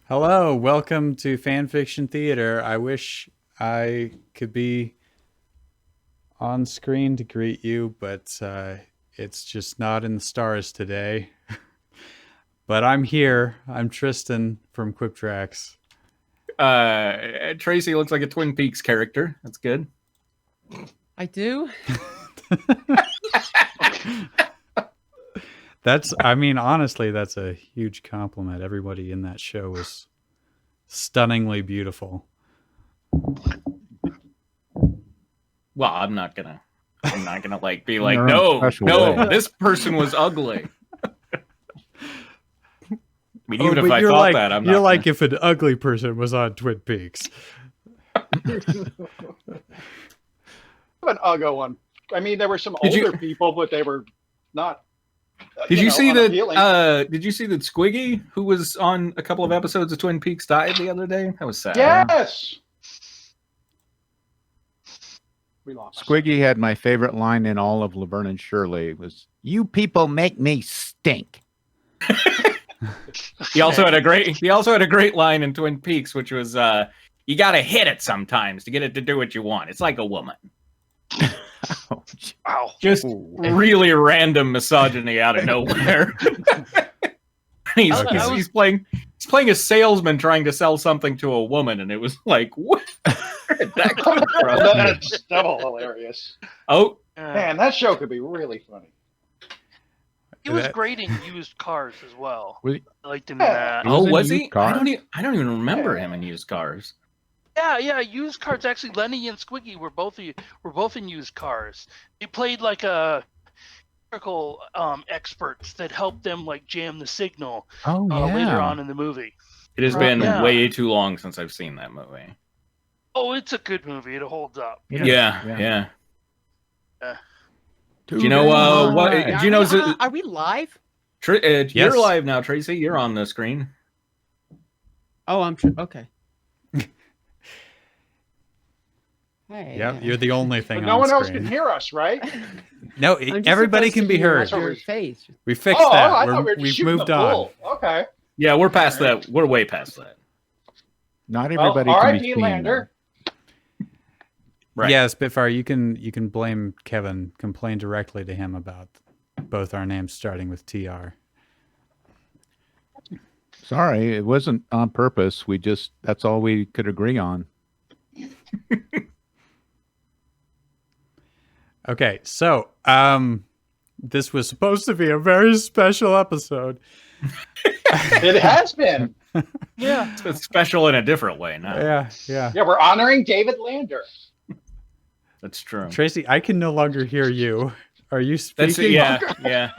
Hello, welcome to Fanfiction Theater. I wish I could be on screen to greet you, but it's just not in the stars today. But I'm here. I'm Tristan from QuipTracks. Tracy looks like a Twin Peaks character. That's good. I do. Honestly, that's a huge compliment. Everybody in that show was stunningly beautiful. Well, I'm not gonna like be like, Your own no, special way. this person was ugly. I mean, even if but I you're thought like, that, I'm you're not. like if an ugly person was on Twin Peaks. An ugly one. I mean, there were some Did you- older people, but they were not. Did you see that? unappealing. Did you see that Squiggy, who was on a couple of episodes of Twin Peaks, died the other day? That was sad. Yes. We lost. Squiggy had my favorite line in all of Laverne and Shirley. It was, "You people make me stink." He also had a great line in Twin Peaks, which was, "You got to hit it sometimes to get it to do what you want. It's like a woman." Ouch. Wow. Just really random misogyny out of nowhere. He's playing a salesman trying to sell something to a woman, and it was like, what? Where did that come from? That's double hilarious. Oh, Man, that show could be really funny. He was That- great in used cars as well. Was he- I liked him in that. He was in was Used he? Cars? I don't even remember him in used cars. Yeah, used cars. Actually, Lenny and Squiggy were both in used cars. They played like a electrical experts that helped them like jam the signal Oh yeah. later on in the movie. It has Right, been yeah. way too long since I've seen that movie. Oh, it's a good movie. It holds up. Yeah. Too Do you know bad. what? Yeah, Do you know? are we live? Yes. You're live now, Tracy. You're on the screen. Oh, okay. Hey. Yep, you're the only thing But on no one else screen. can hear us, right? No, I'm just everybody can be supposed to heard. hear your face. We fixed I that. thought we were just We've shooting moved the on. bull. Okay. Yeah, we're past that. We're way past that. Not Well, everybody can be R.I.P. seen. Lander. Right. Yeah, Spitfire, you can blame Kevin. Complain directly to him about both our names starting with TR. Sorry, it wasn't on purpose. That's all we could agree on. Okay, so this was supposed to be a very special episode. It has been. Yeah. It's special in a different way now. Yeah. Yeah, we're honoring David Lander. That's true. Tracy, I can no longer hear you. Are you That's speaking? yeah.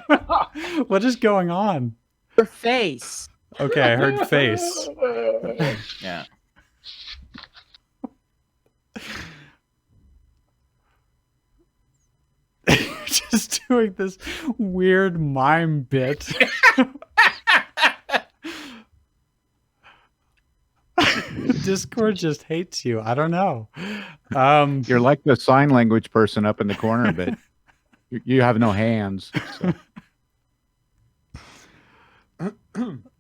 What is going on? Your face. Okay, I heard face. Yeah. Just doing this weird mime bit. Discord just hates you. I don't know. You're like the sign language person up in the corner, but you have no hands. So.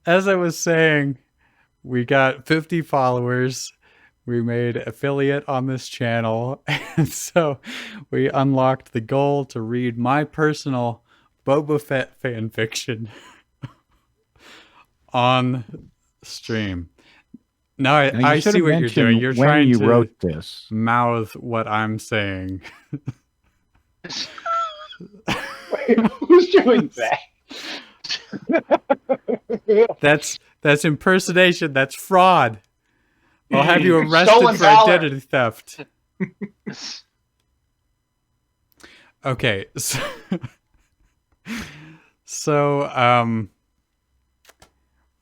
As I was saying, we got 50 followers. We made affiliate on this channel. And so we unlocked the goal to read my personal Boba Fett fan fiction on stream. Now And you I should see have what you're mentioned doing. You're when trying you to wrote this. mouth what I'm saying. Wait, who's doing that? That's impersonation. That's fraud. I'll have you arrested Stolen for valor. identity theft. Okay.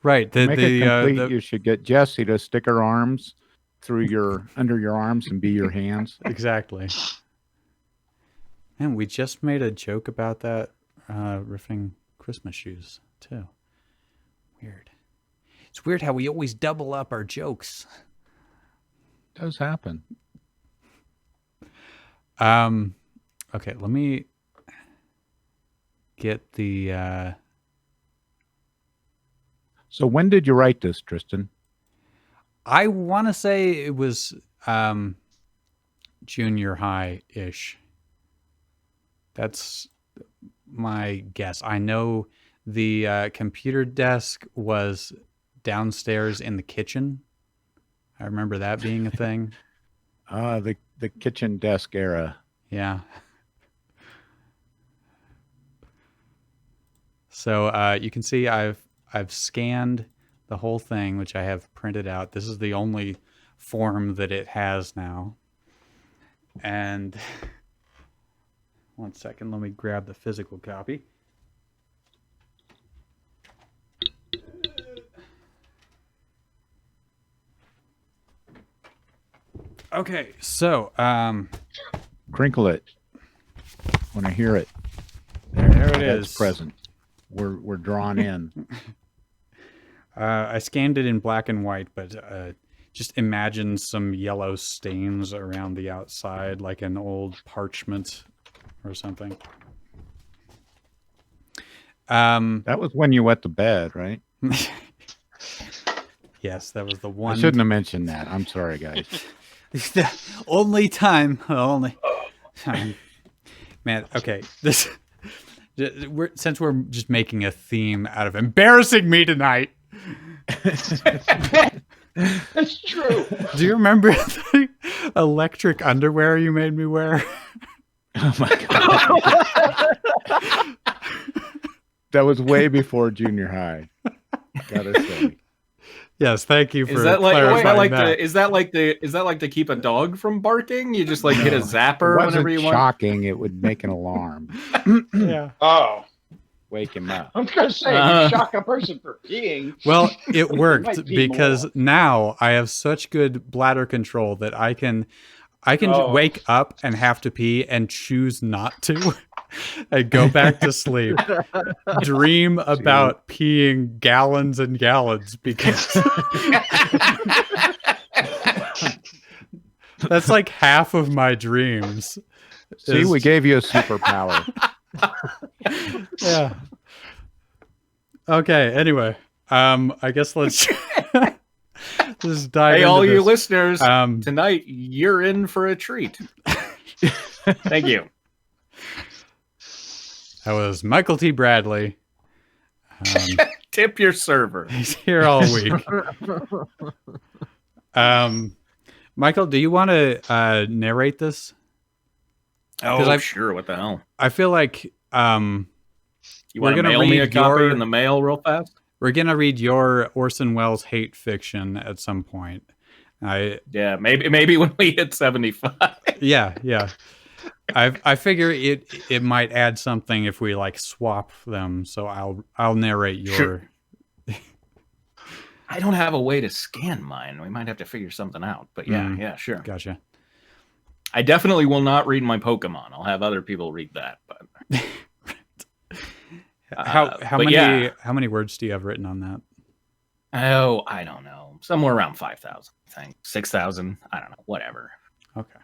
Right. To make it complete, The you should get Jesse to stick her arms under your arms and be your hands. exactly. And we just made a joke about that riffing Christmas shoes too. Weird. It's weird how we always double up our jokes. It does happen. Okay, let me get the So when did you write this, Tristan? I want to say it was junior high-ish. That's my guess. I know the computer desk was downstairs in the kitchen. I remember that being a thing. The kitchen desk era. Yeah. So you can see I've scanned the whole thing, which I have printed out. This is the only form that it has now. And one second, let me grab the physical copy. Okay, so Crinkle it when I hear it. There it That's is. present. We're drawn in. I scanned it in black and white, but just imagine some yellow stains around the outside, like an old parchment or something. That was when you went to bed, right? Yes, that was the I one. shouldn't have mentioned that. I'm sorry, guys. The only time. Man, okay. Since we're just making a theme out of embarrassing me tonight. That's true. Do you remember the electric underwear you made me wear? Oh my god. That was way before junior high. Gotta say. Yes, thank you for Is that like clarifying that. is that like to keep a dog from barking? You just like hit a zapper It whenever wasn't you want. shocking. It would make an alarm. Yeah. Oh, Wake him up. I was gonna say you shock a person for peeing. Well, it worked Might be because more. now I have such good bladder control that I can Oh. wake up and have to pee and choose not to. I go back to sleep, dream about peeing gallons and gallons because that's like half of my dreams. See, is- we gave you a superpower. Yeah. Okay. Anyway, I guess let's just dive Hey, into all you this. listeners, Um, tonight you're in for a treat. Thank you. That was Michael T. Bradley. Tip your server. He's here all week. Michael, do you want to narrate this? Oh, sure. What the hell? I feel like You We're want to gonna mail me a read copy your- in the mail real fast? we're gonna read your Orson Welles hate fiction at some point. Yeah, maybe when we hit 75. Yeah. I figure it might add something if we like swap them. So I'll narrate your. Sure. I don't have a way to scan mine. We might have to figure something out. But yeah, sure. Gotcha. I definitely will not read my Pokemon. I'll have other people read that. But How but many yeah. how many words do you have written on that? Oh, I don't know. Somewhere around 5,000, I think. 6,000. I don't know. Whatever. Okay.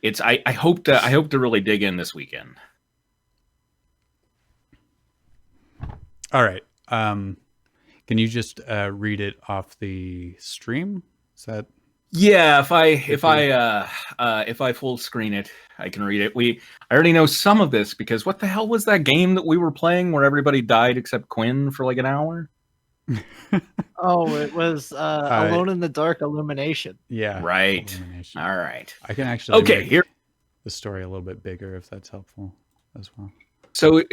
It's I hope to really dig in this weekend. All right. Can you just read it off the stream? Is that Yeah, if I full screen it, I can read it. I already know some of this because what the hell was that game that we were playing where everybody died except Quinn for like an hour? Oh, it was Alone in the Dark Illumination. yeah? Right. Illumination. All right. I can actually Okay, make here. the story a little bit bigger if that's helpful as well. So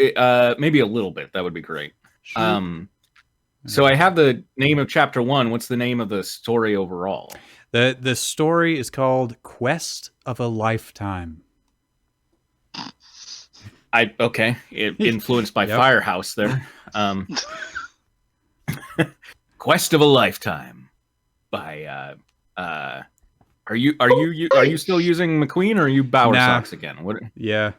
maybe a little bit. That would be great. So I have the name of chapter 1. What's the name of the story overall? The story is called Quest of a Lifetime. Okay. It influenced by Yep. Firehouse there. Quest of a Lifetime by are you still using McQueen or are you Bowersox again? What? Yeah.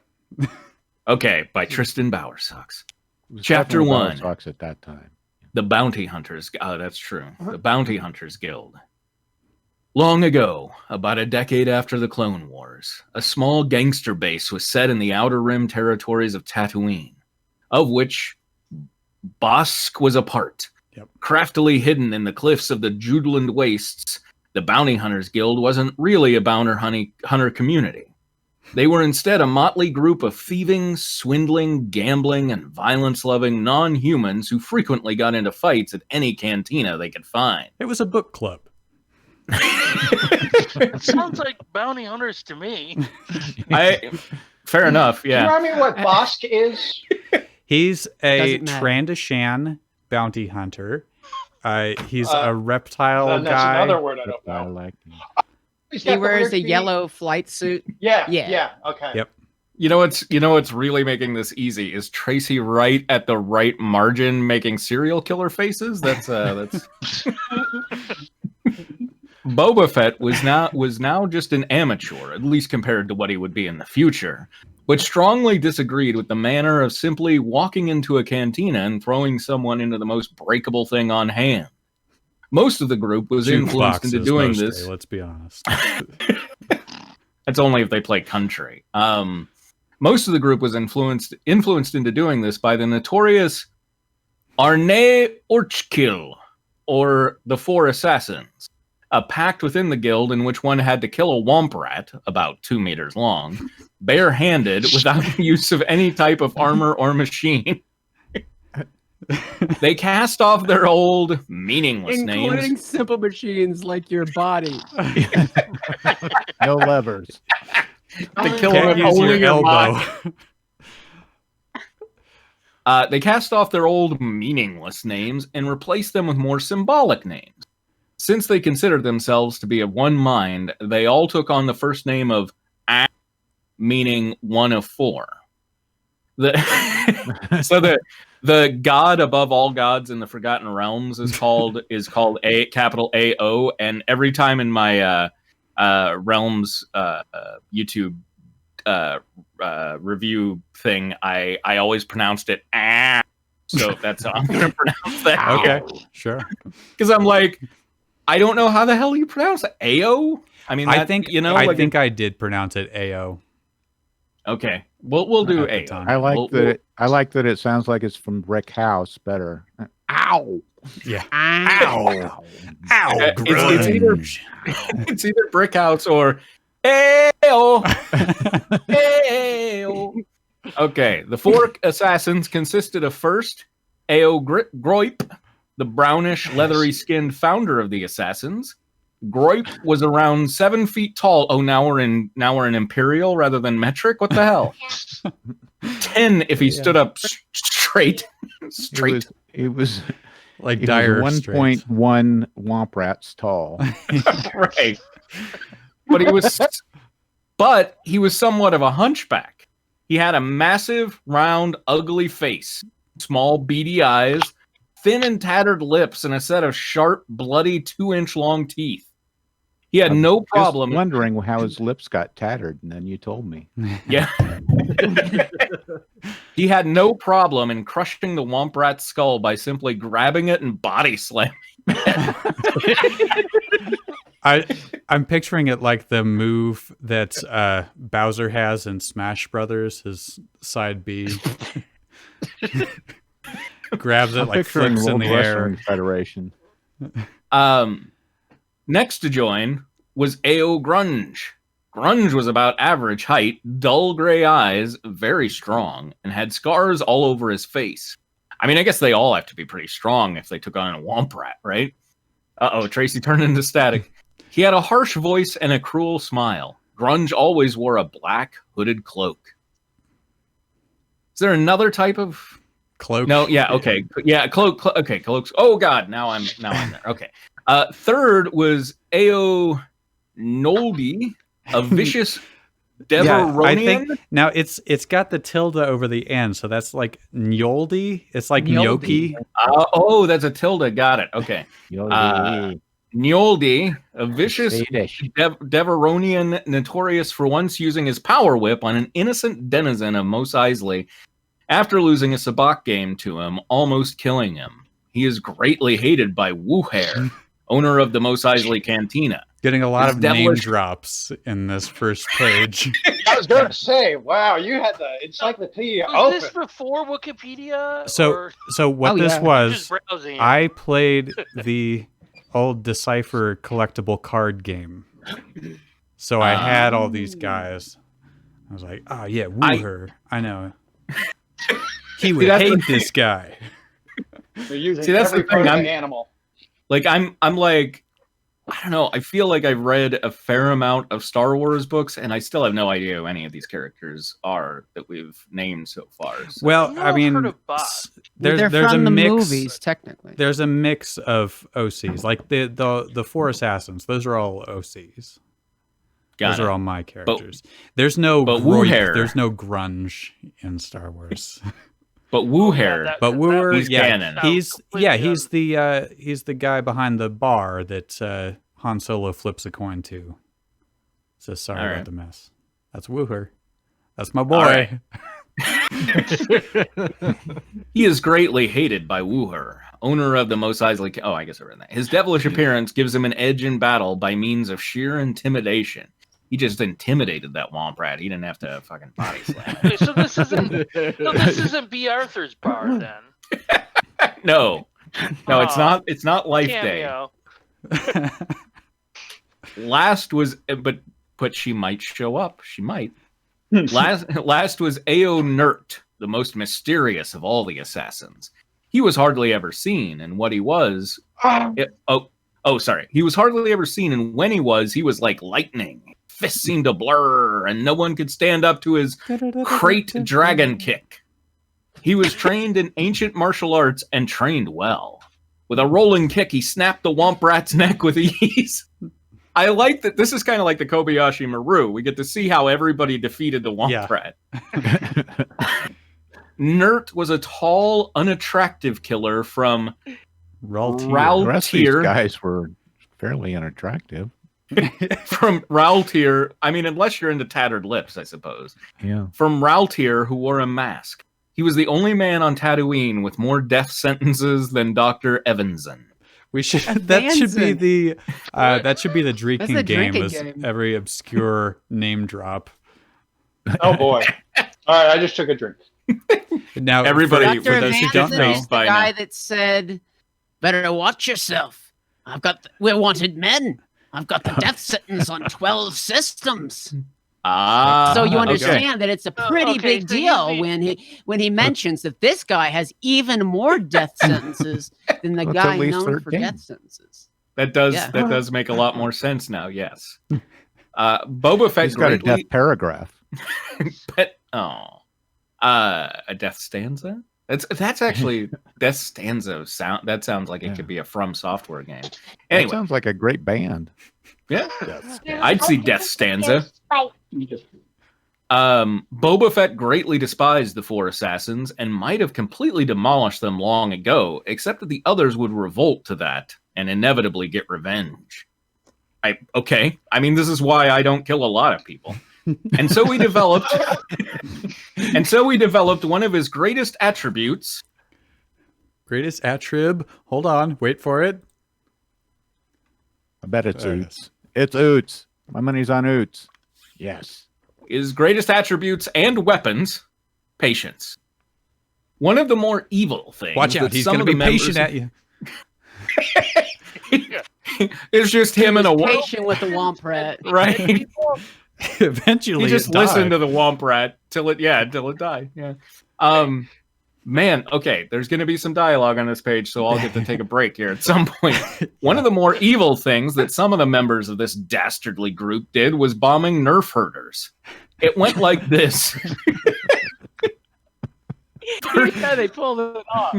Okay, by Tristan Bowersox. It was Chapter definitely 1. Bowersox at that time. The Bounty Hunters. Oh, that's true. The Bounty Hunters Guild. Long ago, about a decade after the Clone Wars, a small gangster base was set in the Outer Rim territories of Tatooine, of which Bosk was a part. Yep. Craftily hidden in the cliffs of the Judeland Wastes, the Bounty Hunters Guild wasn't really a hunter community. They were instead a motley group of thieving, swindling, gambling, and violence-loving non-humans who frequently got into fights at any cantina they could find. It was a book club. It sounds like bounty hunters to me. Fair enough, Can you yeah. remind me what Bosk is? He's a Doesn't matter. Trandoshan bounty hunter. He's a Then reptile that's guy. another word I don't I know. like He's He got the wears weird a feet. yellow flight suit. Yeah, Yeah. yeah, okay. Yep. You know what's really making this easy is Tracy right at the right margin making serial killer faces. That's Boba Fett was now just an amateur, at least compared to what he would be in the future, but strongly disagreed with the manner of simply walking into a cantina and throwing someone into the most breakable thing on hand. Most of the group was influenced into Jukeboxes doing mostly, this. let's be honest. That's only if they play country. Most of the group was influenced into doing this by the notorious Arne Orchkill, or the Four Assassins, a pact within the guild in which one had to kill a womp rat, about 2 meters long, barehanded, without the use of any type of armor or machine. They cast off their old, meaningless Including names. simple machines like your body. no levers. To kill Can't them use only your in mind. elbow. They cast off their old meaningless names and replaced them with more symbolic names. Since they considered themselves to be of one mind, they all took on the first name of A, meaning one of four. The god above all gods in the Forgotten Realms is called A, capital AO, and every time in my Realms YouTube review thing, I always pronounced it ah. So that's how I'm gonna pronounce that. Okay, sure. Because I'm like, I don't know how the hell you pronounce it. AO? I mean, I think like think I did pronounce it AO. okay. We'll do At the AO. time. I like We'll- that. I like that it sounds like it's from Brick House better. Ow! Yeah. Ow! Ow! It's either Brick House or AO. AO. Okay, the four assassins consisted of first AO Groip, the brownish, leathery-skinned founder of the assassins. Groip was around 7 feet tall. Oh, now we're in imperial rather than metric. What the hell? 10 if he stood up straight. Straight. It was Like it dire was straits. 1.1 womp rats tall. Right. But he was somewhat of a hunchback. He had a massive, round, ugly face, small, beady eyes, thin and tattered lips, and a set of sharp, bloody 2-inch long teeth. He had no problem. Just wondering how his lips got tattered, and then you told me. Yeah. He had no problem in crushing the womp rat's skull by simply grabbing it and body slamming. I'm picturing it like the move that Bowser has in Smash Brothers, his side B. Grabs it, I'm like picturing flicks in World the Wrestling air. Federation. Next to join was A.O. Grunge. Grunge was about average height, dull gray eyes, very strong, and had scars all over his face. I mean, I guess they all have to be pretty strong if they took on a womp rat, right? Uh-oh, Tracy turned into static. He had a harsh voice and a cruel smile. Grunge always wore a black hooded cloak. Is there another type of Cloak. No, yeah, okay. Yeah, okay, cloaks. Oh god, now I'm there. Okay. Third was Ao Noldi, a vicious Deveronian. I think now it's got the tilde over the end, so that's like Njoldi. It's like gnocchi. Oh, that's a tilde. Got it. Okay. Yoli. Njoldi, a vicious Swedish. Deveronian, notorious for once using his power whip on an innocent denizen of Mos Eisley after losing a sabacc game to him, almost killing him. He is greatly hated by Wuhair, owner of the Mos Eisley Cantina. Getting a lot His of name devilish- drops in this first page. I was going to say, wow, you had the encyclopedia Was open. this before Wikipedia? So or so what Oh, this yeah. just was, browsing it? I played the old Decipher collectible card game. So I had all these guys. I was like, oh yeah, woo her. I know. He would that's the hate this guy. They're using See, that's every the thing, part of I'm- the animal. Like I'm like, I don't know. I feel like I've read a fair amount of Star Wars books, and I still have no idea who any of these characters are that we've named so far. So. Well, know I I've mean, heard of Bob. They're there's a from the mix. movies, technically. There's a mix of OCs, like the four assassins. Those are all OCs. Got Those it. are all my characters. There's no but groip, Woohair- there's no grunge in Star Wars. But Woohair, that- But Wooer, He's yeah, canon. he's Completely he's the guy behind the bar that Han Solo flips a coin to. Says sorry All about right. the mess. That's Wooher. That's my All boy. right. He is greatly hated by Wooher, owner of the Mos Eisley. Oh, I guess I read that. His devilish appearance gives him an edge in battle by means of sheer intimidation. He just intimidated that womp rat. He didn't have to fucking body slam. Okay, so this isn't B. Arthur's bar then. No, it's Aw, not. It's not Life Day. Cameo. Last was, but she might show up. She might. Last was Ao Nert, the most mysterious of all the assassins. He was hardly ever seen, and what he was, sorry, he was hardly ever seen, and when he was like lightning. Fists seemed to blur, and no one could stand up to his crate dragon kick. He was trained in ancient martial arts and trained well. With a rolling kick, he snapped the Womp Rat's neck with ease. I like that this is kind of like the Kobayashi Maru. We get to see how everybody defeated the Womp Yeah. Rat. Nert was a tall, unattractive killer from Raltier. The rest of these Raltier. guys were fairly unattractive. From Raltier. I mean, unless you're into tattered lips, I suppose. Yeah. From Raltier, who wore a mask. He was the only man on Tatooine with more death sentences than Dr. Evanson. We should that should be Evanson. the drinking the game drinking with game. every obscure name drop. Oh boy! All right, I just took a drink. Now Everybody- for those who don't Evanson know, is the by guy now. that said, "Better watch yourself. We're wanted men. I've got the death sentence on 12 systems." Ah, So you okay. understand that it's a pretty okay, big so he's deal the- when he mentions that this guy has even more death sentences than the Well, it's guy at least known for 13. death sentences. That does Yeah. that does make a lot more sense now. Yes. Boba Fett He's got a greatly death paragraph. a death stanza. That's actually death stanza sound. That sounds like it Yeah. could be a From Software game. That Anyway, sounds like a great band. yeah, I'd see death stanza. Boba Fett greatly despised the four assassins and might have completely demolished them long ago, except that the others would revolt to that and inevitably get revenge. I mean, this is why I don't kill a lot of people. And so we developed one of his greatest attributes. greatest attrib. Hold on, wait for it. I bet it's There it Oots. It's Oots. My money's on Oots. Yes. His greatest attributes and weapons, patience. One of the more evil things. Watch out, that he's some going to of be the patient members- at you. It's just him and a Patient with the womp rat. right. Eventually, He just it listened died. to the Womp Rat till it died. Yeah. Man, okay, there's going to be some dialogue on this page, so I'll get to take a break here at some point. One of the more evil things that some of the members of this dastardly group did was bombing Nerf herders. It went like this. Yeah, they pulled it off.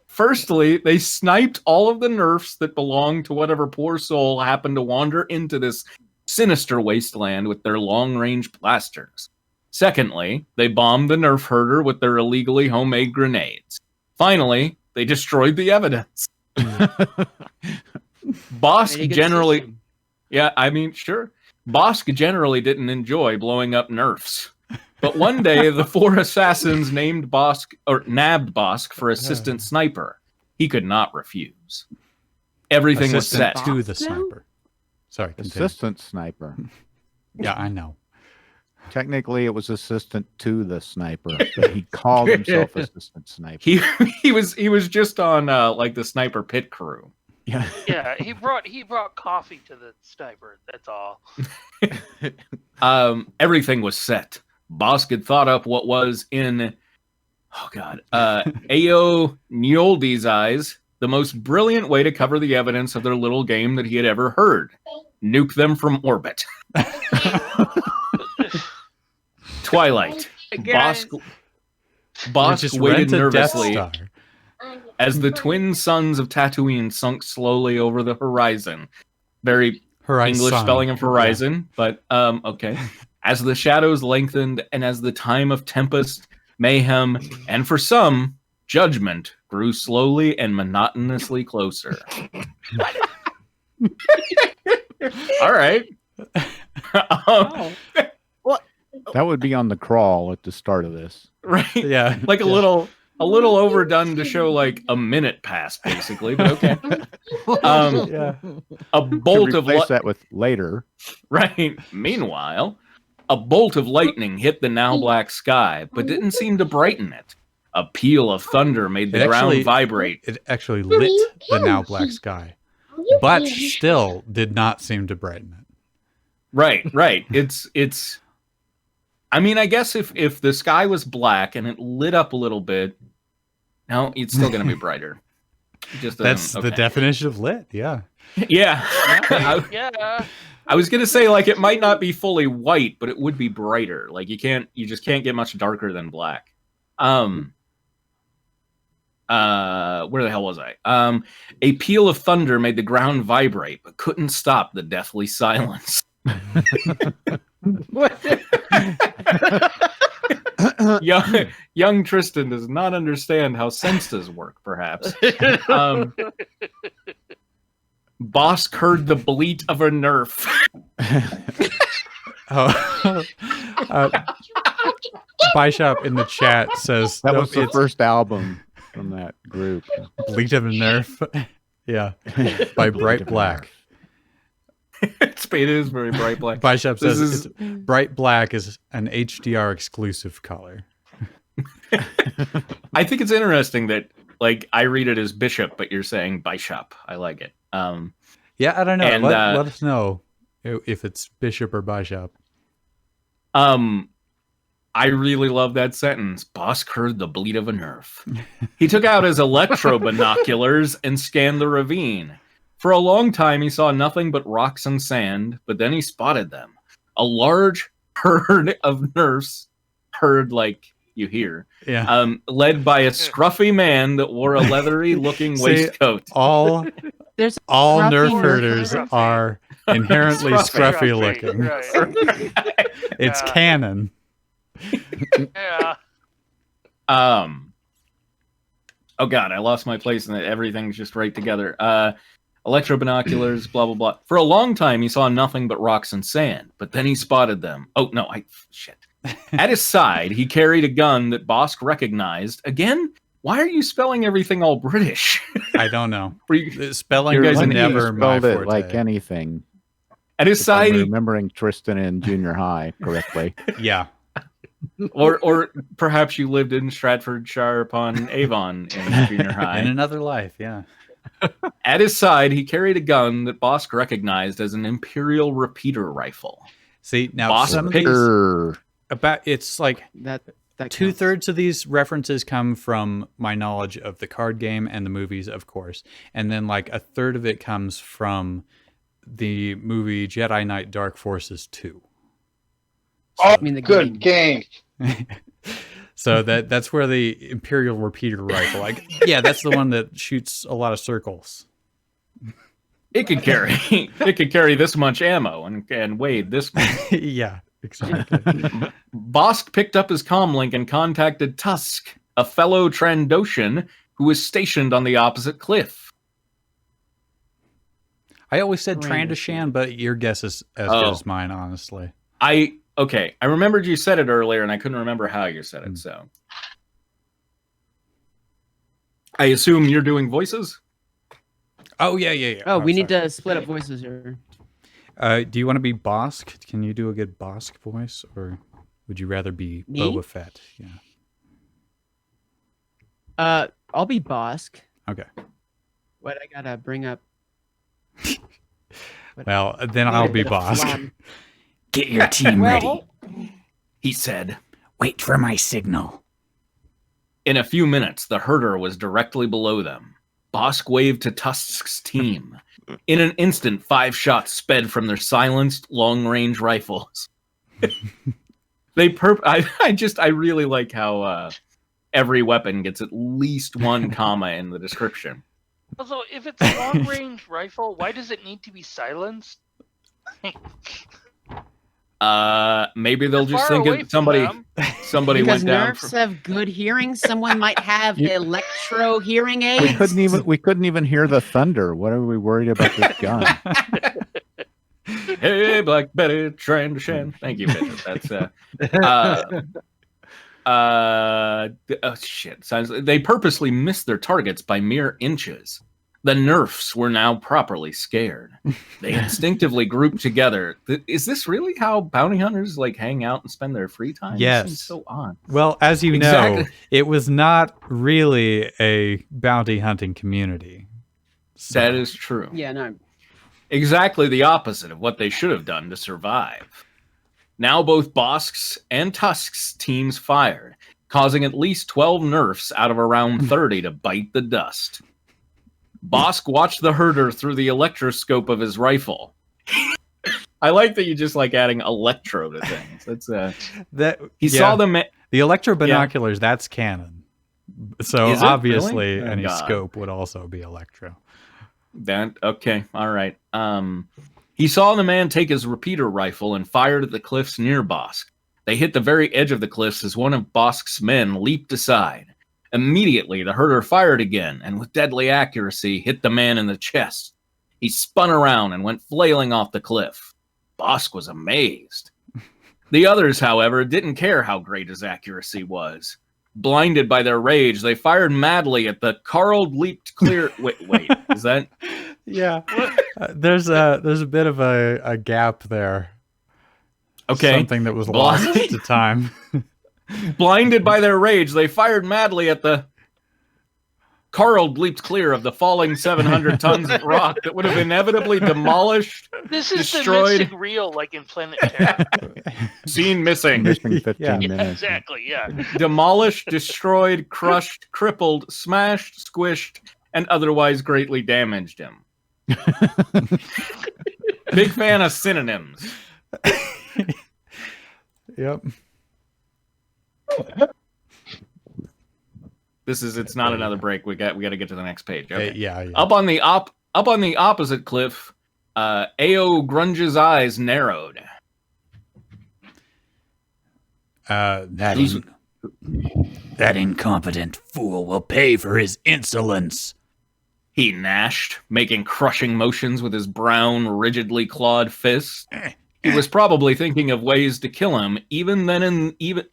Firstly, they sniped all of the Nerfs that belonged to whatever poor soul happened to wander into this sinister wasteland with their long-range blasters. Secondly, they bombed the Nerf herder with their illegally homemade grenades. Finally, they destroyed the evidence. Bosk Pretty good generally... system. Yeah, I mean, sure. Bosk generally didn't enjoy blowing up Nerfs. But one day, the four assassins nabbed Bosk for assistant sniper. He could not refuse. Everything was Assistant set. to the sniper. Sorry, continue. Assistant sniper. Yeah, I know. Technically, it was assistant to the sniper, but he called himself assistant sniper. He was just on like the sniper pit crew. Yeah. Yeah, he brought coffee to the sniper. That's all. Everything was set. Bosk had thought up what was in, Ao Newoldi's eyes, the most brilliant way to cover the evidence of their little game that he had ever heard. Nuke them from orbit. Twilight. Guys. Bosk waited rent a Death nervously Star. as the twin suns of Tatooine sunk slowly over the horizon. Very Horizon. English spelling of horizon, but okay. As the shadows lengthened and as the time of tempest, mayhem, and for some, judgment grew slowly and monotonously closer. All right. That would be on the crawl at the start of this. Right. Yeah. Like a little overdone to show like a minute passed, basically, but okay. Yeah. A bolt To of replace that with later. Right. Meanwhile, a bolt of lightning hit the now black sky, but didn't seem to brighten it. A peal of thunder made the ground vibrate. It actually lit the now black sky, but still did not seem to brighten it. Right. It's. I mean, I guess if the sky was black and it lit up a little bit, no, it's still going to be brighter. That's the definition of lit. Yeah. Yeah. Yeah. I was gonna say like it might not be fully white, but it would be brighter. Like you just can't get much darker than black. Where the hell was I? A peal of thunder made the ground vibrate, but couldn't stop the deathly silence. young Tristan does not understand how senses work, perhaps. Bosk heard the bleat of a nerf. Bishop in the chat says That was the first album from that group. Bleat of a Nerf. Yeah. By Bright Black. It is very bright black. Bishop says Bright Black is an HDR exclusive color. I think it's interesting that like I read it as Bishop, but you're saying Bishop. I like it. Yeah, I don't know. And, let us know if it's Bishop or Bishop. I really love that sentence. Bosk heard the bleat of a nerf. He took out his electro binoculars and scanned the ravine. For a long time, he saw nothing but rocks and sand, but then he spotted them. A large herd of nerfs, herd like you hear, led by a scruffy man that wore a leathery-looking waistcoat. All There's Nerf herders are inherently scruffy looking. Right. It's canon. Yeah. Oh god, I lost my place and everything's just right together. Electro binoculars, blah blah blah. For a long time, he saw nothing but rocks and sand, but then he spotted them. Oh no, shit. At his side, he carried a gun that Bosk recognized. Again, why are you spelling everything all British? I don't know. Spelling You is guys never my spelled it forte. like anything. At his If side, I'm remembering Tristan in junior high correctly. Yeah. or perhaps you lived in Stratfordshire upon Avon in junior high. In another life, yeah. At his side, he carried a gun that Bosk recognized as an Imperial repeater rifle. See, now Boss some of picked- these, it's like that counts. 2/3 of these references come from my knowledge of the card game and the movies, of course. And then like a third of it comes from the movie Jedi Knight Dark Forces 2. Oh, mean the good game. So that's where the Imperial repeater rifle, like, yeah, that's the one that shoots a lot of circles. It could carry this much ammo and weighed this much. Yeah, exactly. Bosk picked up his comlink and contacted Tusk, a fellow Trandoshan who was stationed on the opposite cliff. I always said Trandoshan, but your guess is as good as mine, honestly. Okay, I remembered you said it earlier, and I couldn't remember how you said it, so. I assume you're doing voices? Oh, yeah. Oh, we need to split up voices here. Do you want to be Bosk? Can you do a good Bosk voice, or would you rather be Me? Boba Fett? Yeah. I'll be Bosk. Okay. What I gotta bring up? Well, then I'll be Bosk. Get your team ready. He said. Wait for my signal. In a few minutes, the herder was directly below them. Bosk waved to Tusk's team. In an instant, 5 shots sped from their silenced long-range rifles. I really like how every weapon gets at least one comma in the description. Although, if it's a long-range rifle, why does it need to be silenced? Maybe they'll just Far think away it, from them. somebody Because went down. nerfs have good hearing. Someone might have electro hearing aids. We couldn't even hear the thunder. What are we worried about this gun? Hey, Black Betty, trying to shine. Thank you, Bishop. That's shit. They purposely missed their targets by mere inches. The nerfs were now properly scared. They instinctively grouped together. Is this really how bounty hunters like hang out and spend their free time? Yes. It seems so odd. Well, as you Exactly. know, it was not really a bounty hunting community. So, That is true. Yeah, no. Exactly the opposite of what they should have done to survive. Now both Bosk's and Tusk's teams fired, causing at least 12 nerfs out of around 30 to bite the dust. Bosk watched the herder through the electroscope of his rifle. I like that you just like adding electro to things. That's he saw them. The electro binoculars. That's canon. So Is it? obviously, Really? Oh, any God. scope would also be electro. Okay, all right. He saw the man take his repeater rifle and fired at the cliffs near Bosk. They hit the very edge of the cliffs as one of Bosk's men leaped aside. Immediately, the herder fired again, and with deadly accuracy, hit the man in the chest. He spun around and went flailing off the cliff. Bosk was amazed. The others, however, didn't care how great his accuracy was. Blinded by their rage, they fired madly at the Carl leaped clear. Wait, is that? Yeah, there's a bit of a gap there. Okay. Something that was lost Blind- to time. Blinded by their rage, they fired madly at the... Carl leaped clear of the falling 700 tons of rock that would have inevitably demolished, This is destroyed, the missing reel, like in Planet Terror. seen missing, Missing 15 Yeah. minutes. Exactly, yeah. demolished, destroyed, crushed, crippled, smashed, squished, and otherwise greatly damaged him. Big fan of synonyms. Yep. It's not another break. We got to get to the next page. Okay. Yeah. Up on the opposite cliff, Ao Grunge's eyes narrowed. That incompetent fool will pay for his insolence. He gnashed, making crushing motions with his brown, rigidly clawed fists. He was probably thinking of ways to kill him, even then, and even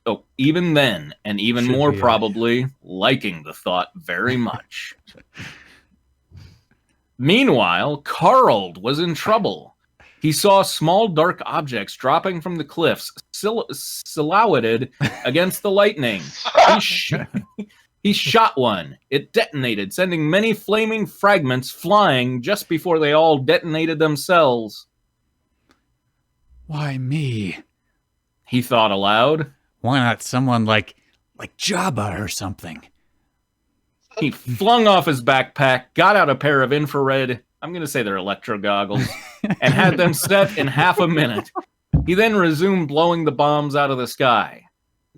Should more be, probably liking the thought very much. Meanwhile, Carl was in trouble. He saw small dark objects dropping from the cliffs, silhouetted against the lightning. He shot one. It detonated, sending many flaming fragments flying just before they all detonated themselves. Why me? He thought aloud. Why not someone like Jabba or something? He flung off his backpack, got out a pair of infrared, I'm going to say they're electro goggles, and had them set in half a minute. He then resumed blowing the bombs out of the sky.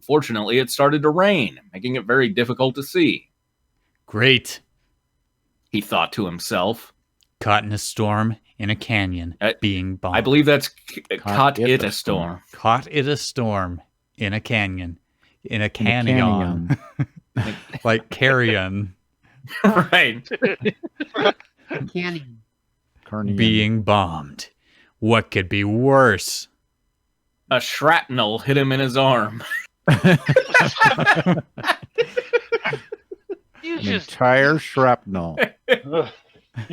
Fortunately, it started to rain, making it very difficult to see. Great. He thought to himself. Caught in a storm in a canyon, being bombed. I believe that's caught it a storm. Caught it a storm in a canyon. In a canyon. Like carrion. Right. Canyon. Being bombed. What could be worse? A shrapnel hit him in his arm. You An just entire shrapnel.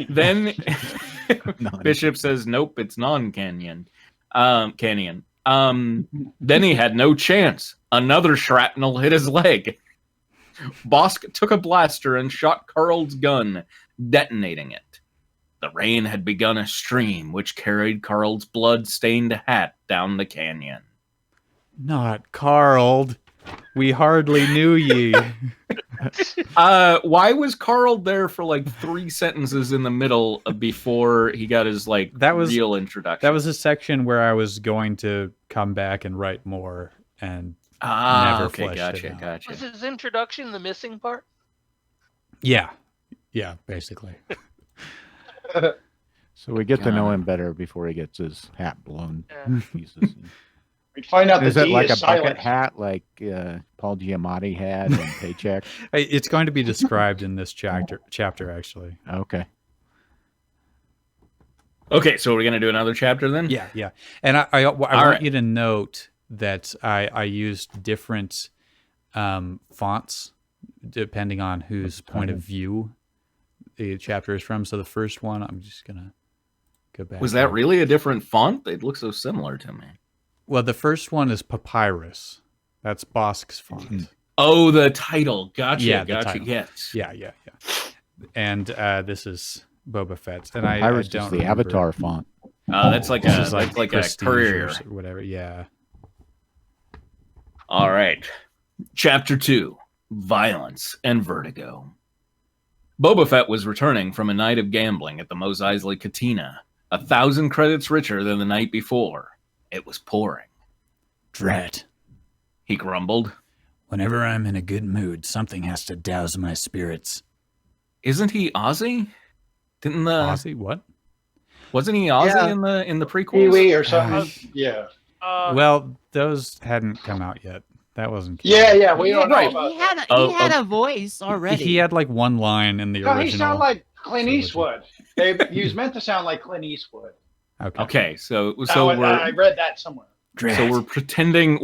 Then Bishop says, nope, it's non-canyon. Canyon. Then he had no chance. Another shrapnel hit his leg. Bosk took a blaster and shot Carl's gun, detonating it. The rain had begun a stream, which carried Carl's blood-stained hat down the canyon. Not Carl. We hardly knew ye. Why was Carl there for like 3 sentences in the middle before he got his real introduction? That was a section where I was going to come back and write more and never fleshed it out. Gotcha. Was his introduction the missing part? Yeah, basically. So we get to know him better before he gets his hat blown to pieces. We'd find out Is that it D like a is bucket silent. hat like Paul Giamatti had in Paycheck? It's going to be described in this chapter actually. Okay. Okay, so we're gonna do another chapter then? Yeah. And I want right. you to note that I used different fonts depending on whose point of view the chapter is from. So the first one, I'm just gonna go back. Was that really a different font? They look so similar to me. Well, the first one is Papyrus. That's Bosk's font. Oh, the title. Gotcha. Yeah, the gotcha. title. Yes. Yeah. And this is Boba Fett's. And I Iris don't is the remember. Avatar font. That's like This is a Prestige courier. or whatever. Yeah. All right. Chapter 2. Violence and Vertigo. Boba Fett was returning from a night of gambling at the Mos Eisley Cantina, 1,000 credits richer than the night before. It was pouring. Drat. He grumbled. Whenever I'm in a good mood, something has to douse my spirits. Isn't he Ozzy? Didn't the Ozzy, what? Wasn't he Ozzy Yeah. in the prequels? Pee-wee or something. Yeah. Well, those hadn't come out yet. That wasn't. Yeah. We don't know Right. about He that. had a voice already. He had like one line in the No, original. he sounded like Clint trilogy. Eastwood. He was meant to sound like Clint Eastwood. Okay, so I we're read that somewhere. Drat. Whenever we're I'm pretending in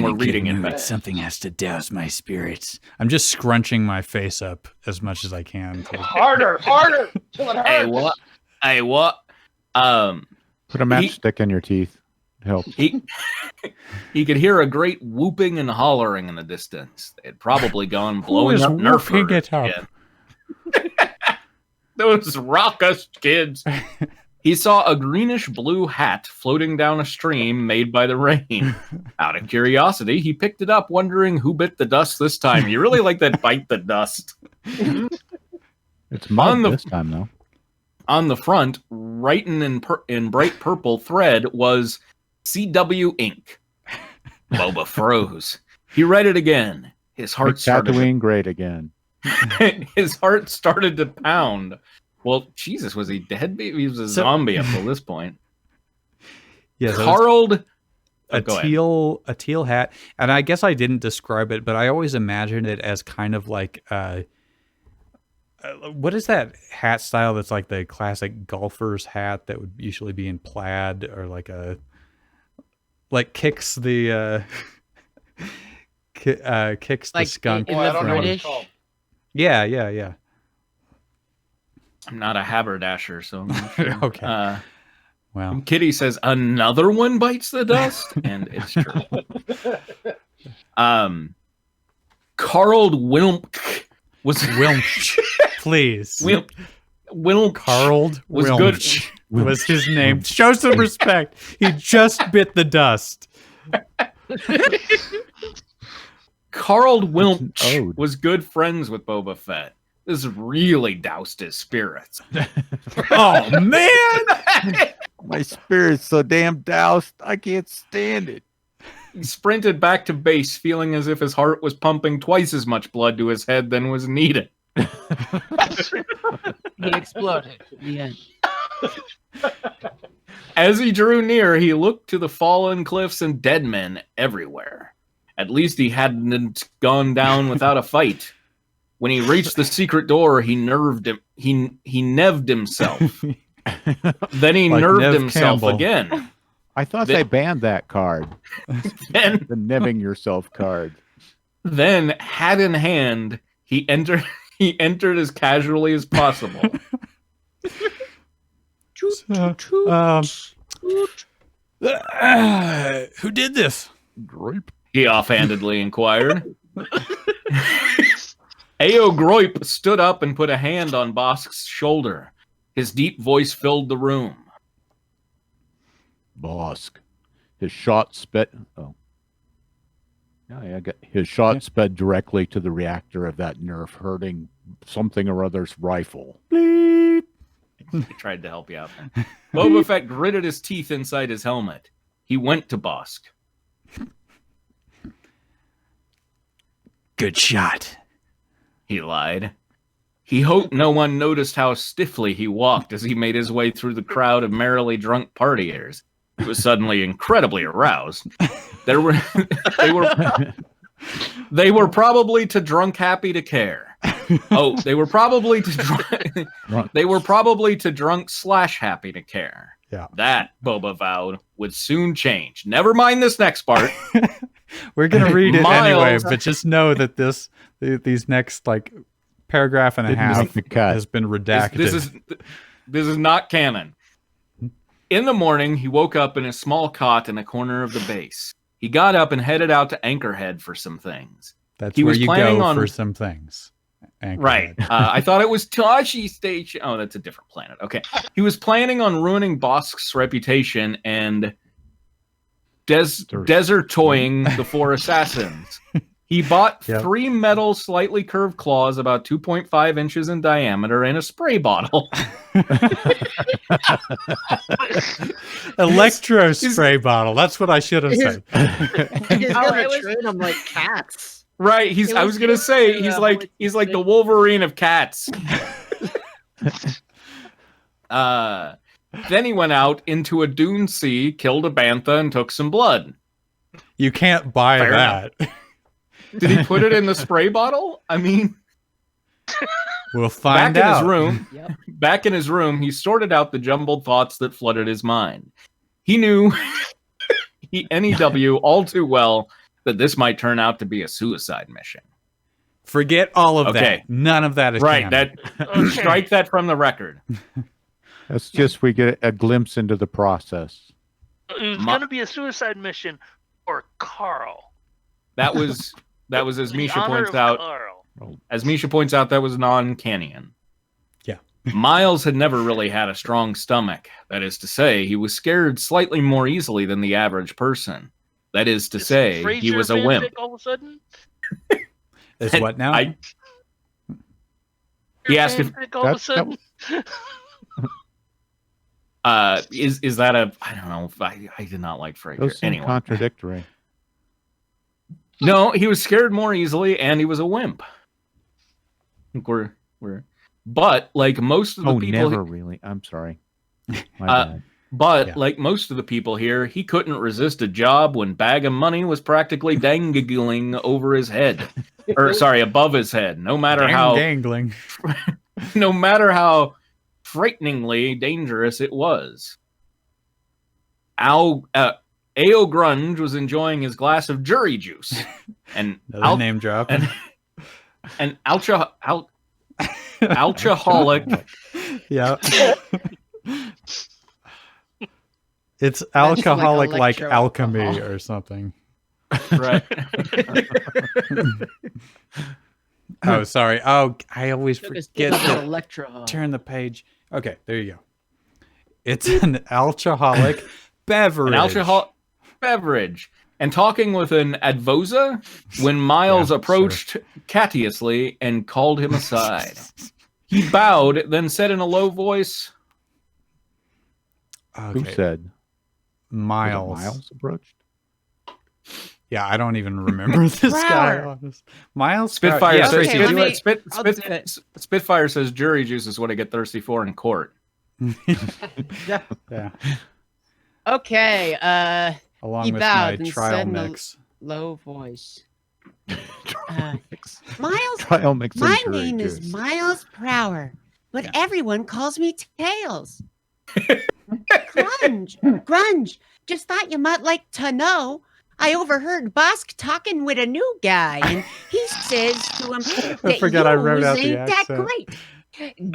a we're good reading it mood, back. something has to douse my spirits. I'm just scrunching my face up as much as I can. Harder till it hurts. Hey, what? Put a matchstick in your teeth. Help. He could hear a great whooping and hollering in the distance. They had probably gone blowing is up Nerf whooping herds it up? again. Those raucous kids. He saw a greenish-blue hat floating down a stream made by the rain. Out of curiosity, he picked it up, wondering who bit the dust this time. You really like that bite the dust. It's mud the- this time, though. On the front, written in bright purple thread, was CW Inc. Boba froze. He read it again. His heart Make Tatooine great again. His heart started to pound. Well, Jesus, was he dead? He was a zombie up till this point. Yes, Carled a go ahead. teal hat, and I guess I didn't describe it, but I always imagined it as kind of like what is that hat style that's like the classic golfer's hat that would usually be in plaid or kicks the kicks the Like skunk. in Oh, I the don't know what British. it's called. Yeah. I'm not a haberdasher, so I'm not sure. Okay. Well, Kitty says another one bites the dust, and it's true. Carl Wilmk was Wilmch, please. Wilmk Carl was Wilmch good. was his name. Show some respect. He just bit the dust. Carl Wilmch ode. was good friends with Boba Fett. This really doused his spirits. Oh man! My spirit's so damn doused, I can't stand it. He sprinted back to base, feeling as if his heart was pumping twice as much blood to his head than was needed. He exploded. Yeah. As he drew near, he looked to the fallen cliffs and dead men everywhere. At least he hadn't gone down without a fight. When he reached the secret door, he nerved him. He neved himself. Then he Like nerved Nev himself Campbell. again. I thought Then- they banned that card. Then, The neving yourself card. then, hat in hand, he entered as casually as possible. Who did this? Grape. He offhandedly inquired. Ao Groip stood up and put a hand on Bosk's shoulder. His deep voice filled the room. Bosk. His shot sped. Oh. Yeah, his shot sped directly to the reactor of that nerf hurting something or other's rifle. He tried to help you out there. Boba Fett gritted his teeth inside his helmet. He went to Bosk. Good shot. He lied. He hoped no one noticed how stiffly he walked as he made his way through the crowd of merrily drunk partiers. He was suddenly incredibly aroused. They were probably too drunk happy to care. Oh, they were probably too drunk. They were probably too drunk / happy to care. Yeah. That, Boba vowed, would soon change. Never mind this next part. We're gonna read it anyway, Miles. but just know that these next like paragraph and a Didn't half make the cut. has been redacted. This is not canon. In the morning, he woke up in a small cot in a corner of the base. He got up and headed out to Anchorhead for some things. That's he where was you planning go on- for some things. Anchorhead. Right. I thought it was Tashi Station. Oh, that's a different planet. Okay. He was planning on ruining Bosk's reputation and desertoying the 4 assassins. He bought Yep. 3 metal, slightly curved claws about 2.5 inches in diameter in a spray bottle. Electro spray bottle. That's what I should have said. He's Oh, gonna it was- train them like cats. Right. It I was was gonna say good, he's like the Wolverine of cats. Then he went out into a dune sea, killed a bantha, and took some blood. You can't buy Fair that. Did he put it in the spray bottle? I mean, We'll find back out. in his room, Yep. back in his room, he sorted out the jumbled thoughts that flooded his mind. He knew he NEW all too well that this might turn out to be a suicide mission. Forget all of Okay. that. None of that is Right, canon. Okay. strike that from the record. That's just we get a glimpse into the process. It was Ma- going to be a suicide mission for Carl. That was as The Misha honor points of out. Carl. As Misha points out, that was non-canon. Yeah. Miles had never really had a strong stomach. That is to say, he was scared slightly more easily than the average person. That is to Is say, Frasier he was a wimp. fanfic All of a sudden, Is what now? He asked if Fanfic all of a that- sudden. is that a I don't know. I did not like Frasier. Those seem Anyway, contradictory. no, he was scared more easily, and he was a wimp. I think but like most of the Oh, people, never really. I'm sorry. My Uh, bad. but Yeah. like most of the people here, he couldn't resist a job when bag of money was practically dangling over his head, or sorry, above his head. No matter Dangling. no matter how frighteningly dangerous it was. AO Grunge was enjoying his glass of jury juice, and Another name drop. an alcoholic. Yeah. It's alcoholic like electro alchemy alcohol. or something. Right. Oh, sorry. Oh, I always Took his forget dick on to Electro. turn the page. Okay, there you go. It's an alcoholic beverage. An alcohol beverage. And talking with an advosa when Miles Yeah, approached courteously and called him aside. He bowed, then said in a low voice, Who Okay, said? Was it Miles. Miles approached? Yeah, I don't even remember this guy. Brower. Honest. Miles Spitfire Yeah, says, okay, Tracy, let do me- it. I'll do it. Spitfire says jury juice is what I get thirsty for in court. Yeah, Okay, along He with bowed my and trial said in a- mix. low voice. Miles, Trial mix and my jury name juice. is Miles Prower, but everyone calls me Tails. Grunge, just thought you might like to know. I overheard Bosk talking with a new guy, and he says to him that forgot I wrote out the ain't that accent. great.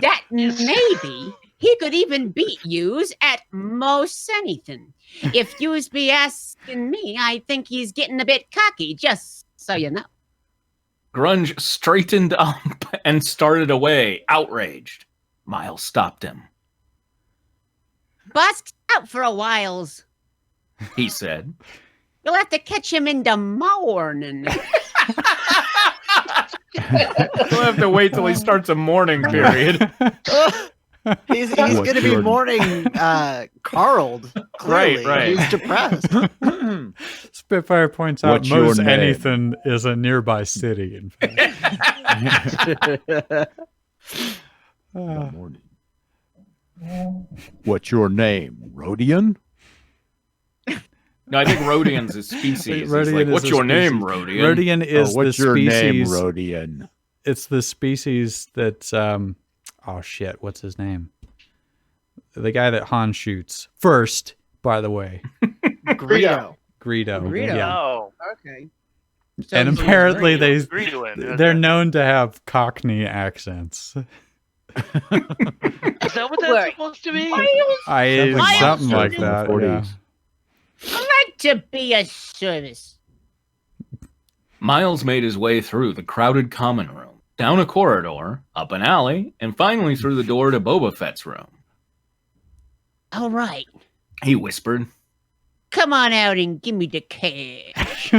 That maybe he could even beat yous at most anything. If yous be asking me, I think he's getting a bit cocky, just so you know. Grunge straightened up and started away, outraged. Miles stopped him. Busk's out for a whiles. He said. You'll have to catch him in the morning. We'll have to wait till he starts a mourning period. He's going to be mourning Carled. Clearly. Right. He's depressed. Spitfire points out What's your most name? anything is a nearby city. In fact. Good morning. What's your name? Rhodian? No, I think Rhodian's a species. Rhodian It's like, is what's a your name, species. Rhodian? Rhodian is what's the your name, species. Rhodian? It's the species that oh shit, what's his name? The guy that Han shoots first, by the way. Greedo. Greedo. Yeah. Oh, Okay. And apparently they're Greedo. known to have Cockney accents. Is that what that's supposed to be? I Miles something from like the that. Yeah. I like to be a service. Miles made his way through the crowded common room, down a corridor, up an alley, and finally through the door to Boba Fett's room. All right. He whispered. Come on out and give me the cash.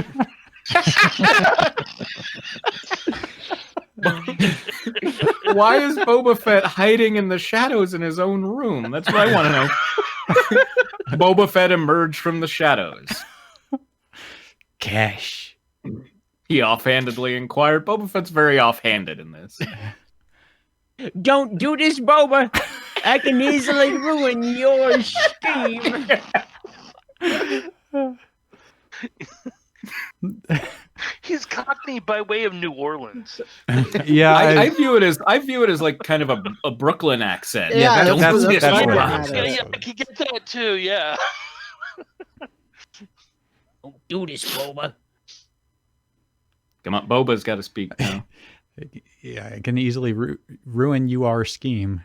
Why is Boba Fett hiding in the shadows in his own room? That's what I want to know. Boba Fett emerged from the shadows. Cash. He offhandedly inquired. Boba Fett's very offhanded in this. Don't do this, Boba. I can easily ruin your scheme. He's Cockney by way of New Orleans. Yeah, I view it as like kind of a Brooklyn accent. Yeah, Don't that's do this, what Boba. it is. Yeah, I can get that too. Yeah. Don't do this, Boba. Come on, Boba's got to speak now. yeah, it can easily ruin your scheme.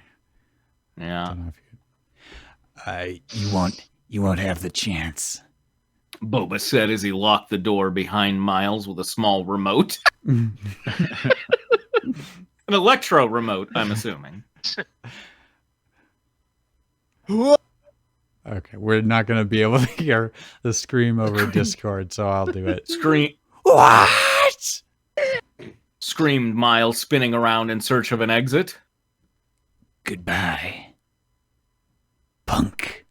Yeah. Don't know if You won't have the chance. Boba said as he locked the door behind Miles with a small remote. you... An electro remote, I'm assuming. Okay, we're not going to be able to hear the scream over Discord, so I'll do it. What? Screamed Miles, spinning around in search of an exit. Goodbye, punk.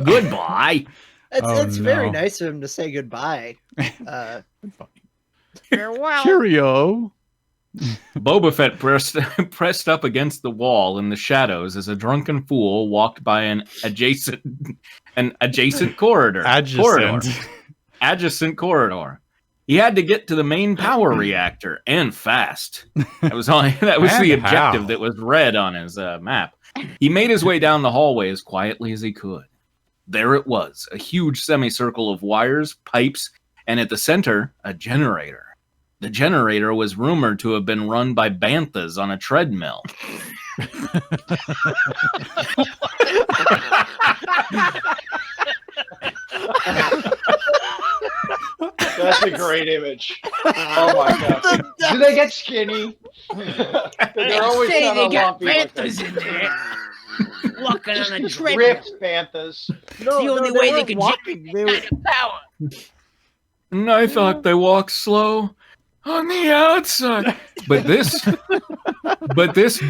Goodbye. It's very no. nice of him to say goodbye. Farewell. Cheerio. Boba Fett pressed up against the wall in the shadows as a drunken fool walked by an adjacent corridor. Adjacent corridor. He had to get to the main power reactor, and fast. That was the objective that was red on his map. He made his way down the hallway as quietly as he could. There it was, a huge semicircle of wires, pipes, and at the center, a generator. The generator was rumored to have been run by banthas on a treadmill. That's a great image. Oh my god. Do they get skinny? They're always Say kind they of got lumpy. Like banthas in there. Walking on a that. treadmill. Ripped banthas. No, the only way they weren't could walking. They were, Kind of power. And I thought they walked slow on the outside. But this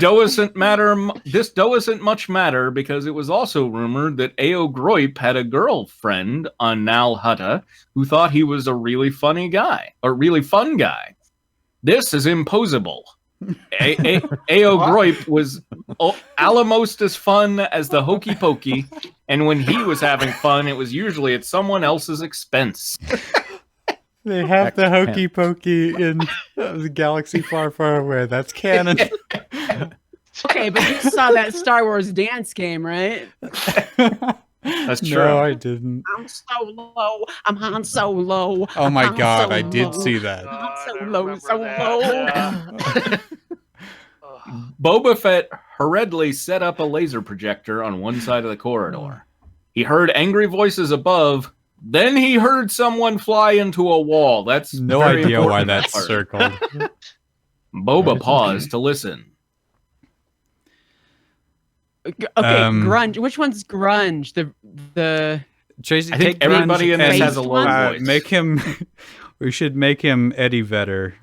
doesn't matter. This doesn't much matter because it was also rumored that Ao Groip had a girlfriend on Nal Hutta who thought he was a really funny guy, or really fun guy. This is imposable. Ao Groip was almost as fun as the Hokey Pokey, and when he was having fun, it was usually at someone else's expense. They have the hokey pokey in the galaxy far, far away. That's canon. Okay, but you saw that Star Wars dance game, right? That's true. No, I didn't. I'm so low. I'm Han Solo. Oh my I'm god, so I did low. see that. I'm so I low, remember so that. low. Yeah. Boba Fett hurriedly set up a laser projector on one side of the corridor. He heard angry voices above. Then he heard someone fly into a wall. That's No very idea why important, that's that part. circled. Boba paused to listen. Okay, Um, grunge. Which one's grunge? The Tracy, I think take everybody grunge in this and, has a low voice. Make him. We should make him Eddie Vedder.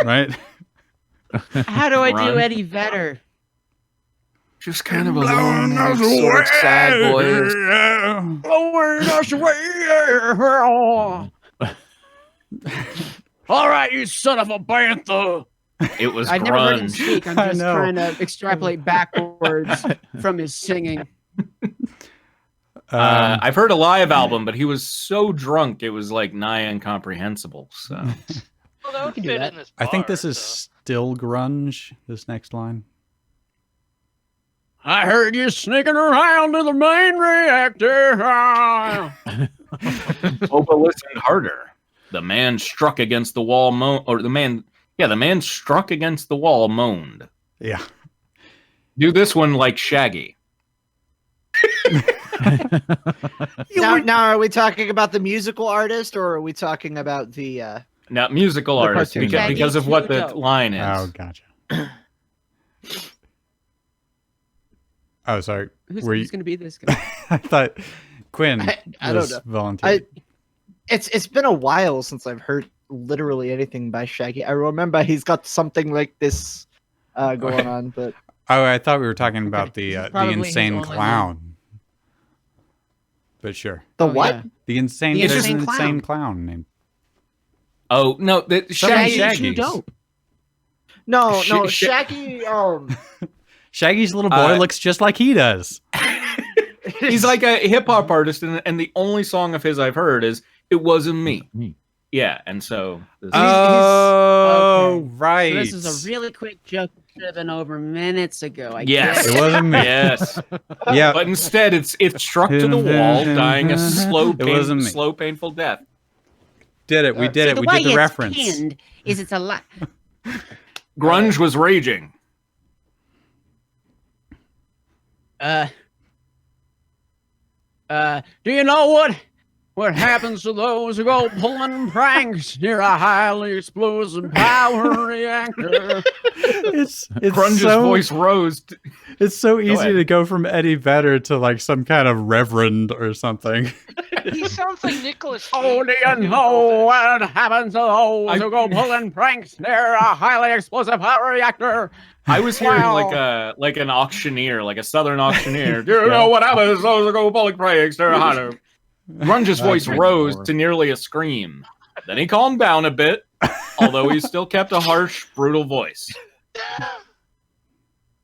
Right? how do I do Grunge. Eddie Vedder? Just kind of a long, sort of sad voice. All right, you son of a bantha. It was I've never heard him grunge. speak. I'm I just know. trying to extrapolate backwards from his singing. I've heard a live album, but he was so drunk it was like nigh incomprehensible. So Well, that would can do fit that. in this I think bar, this is so. still grunge. This next line. I heard you sneaking around in the main reactor. Boba listened harder. The man struck against the wall, the man struck against the wall, moaned. Yeah. Do this one like Shaggy. Now, are we talking about the musical artist, or are we talking about the? Now, musical The artist, cartoon. because of what the Shaggy line is. Oh, gotcha. Oh, sorry. Who's Were you? going to be this guy? I thought Quinn I don't was know. volunteered. It's been a while since I've heard literally anything by Shaggy. I remember he's got something like this going on, but Oh, I thought we were talking about the Probably his insane only clown. But sure, the Oh, what? yeah. the insane. The There's insane an clown. insane clown named. Oh no, the Shaggy. Shaggy. Too dope. No, Sh- no, sh- Shaggy. Shaggy's little boy looks just like he does. He's like a hip hop artist, and the only song of his I've heard is "It Wasn't Me." Yeah, and so this Oh, okay. right. So this is a really quick joke that should have been over minutes ago. I Yes. guess. It wasn't me. yes, Yeah. but instead it struck to the wall, dying a slow, painful death. Did it? We did See, it. the We way did the it's reference. pinned is it's a lot. Grunge was raging. Do you know what happens to those who go pulling pranks near a highly explosive power reactor? It's Grunge's so, voice rose. It's so easy ahead. to go from Eddie Vedder to like some kind of reverend or something. He sounds like Nicholas. Oh, do you know what happens to those who go pulling pranks near a highly explosive power reactor? I was hearing Wow. like an auctioneer, like a southern auctioneer. Do you know what happens to those who go pulling pranks? They're hotter. Grunge's voice rose to nearly a scream. Then he calmed down a bit, although he still kept a harsh, brutal voice.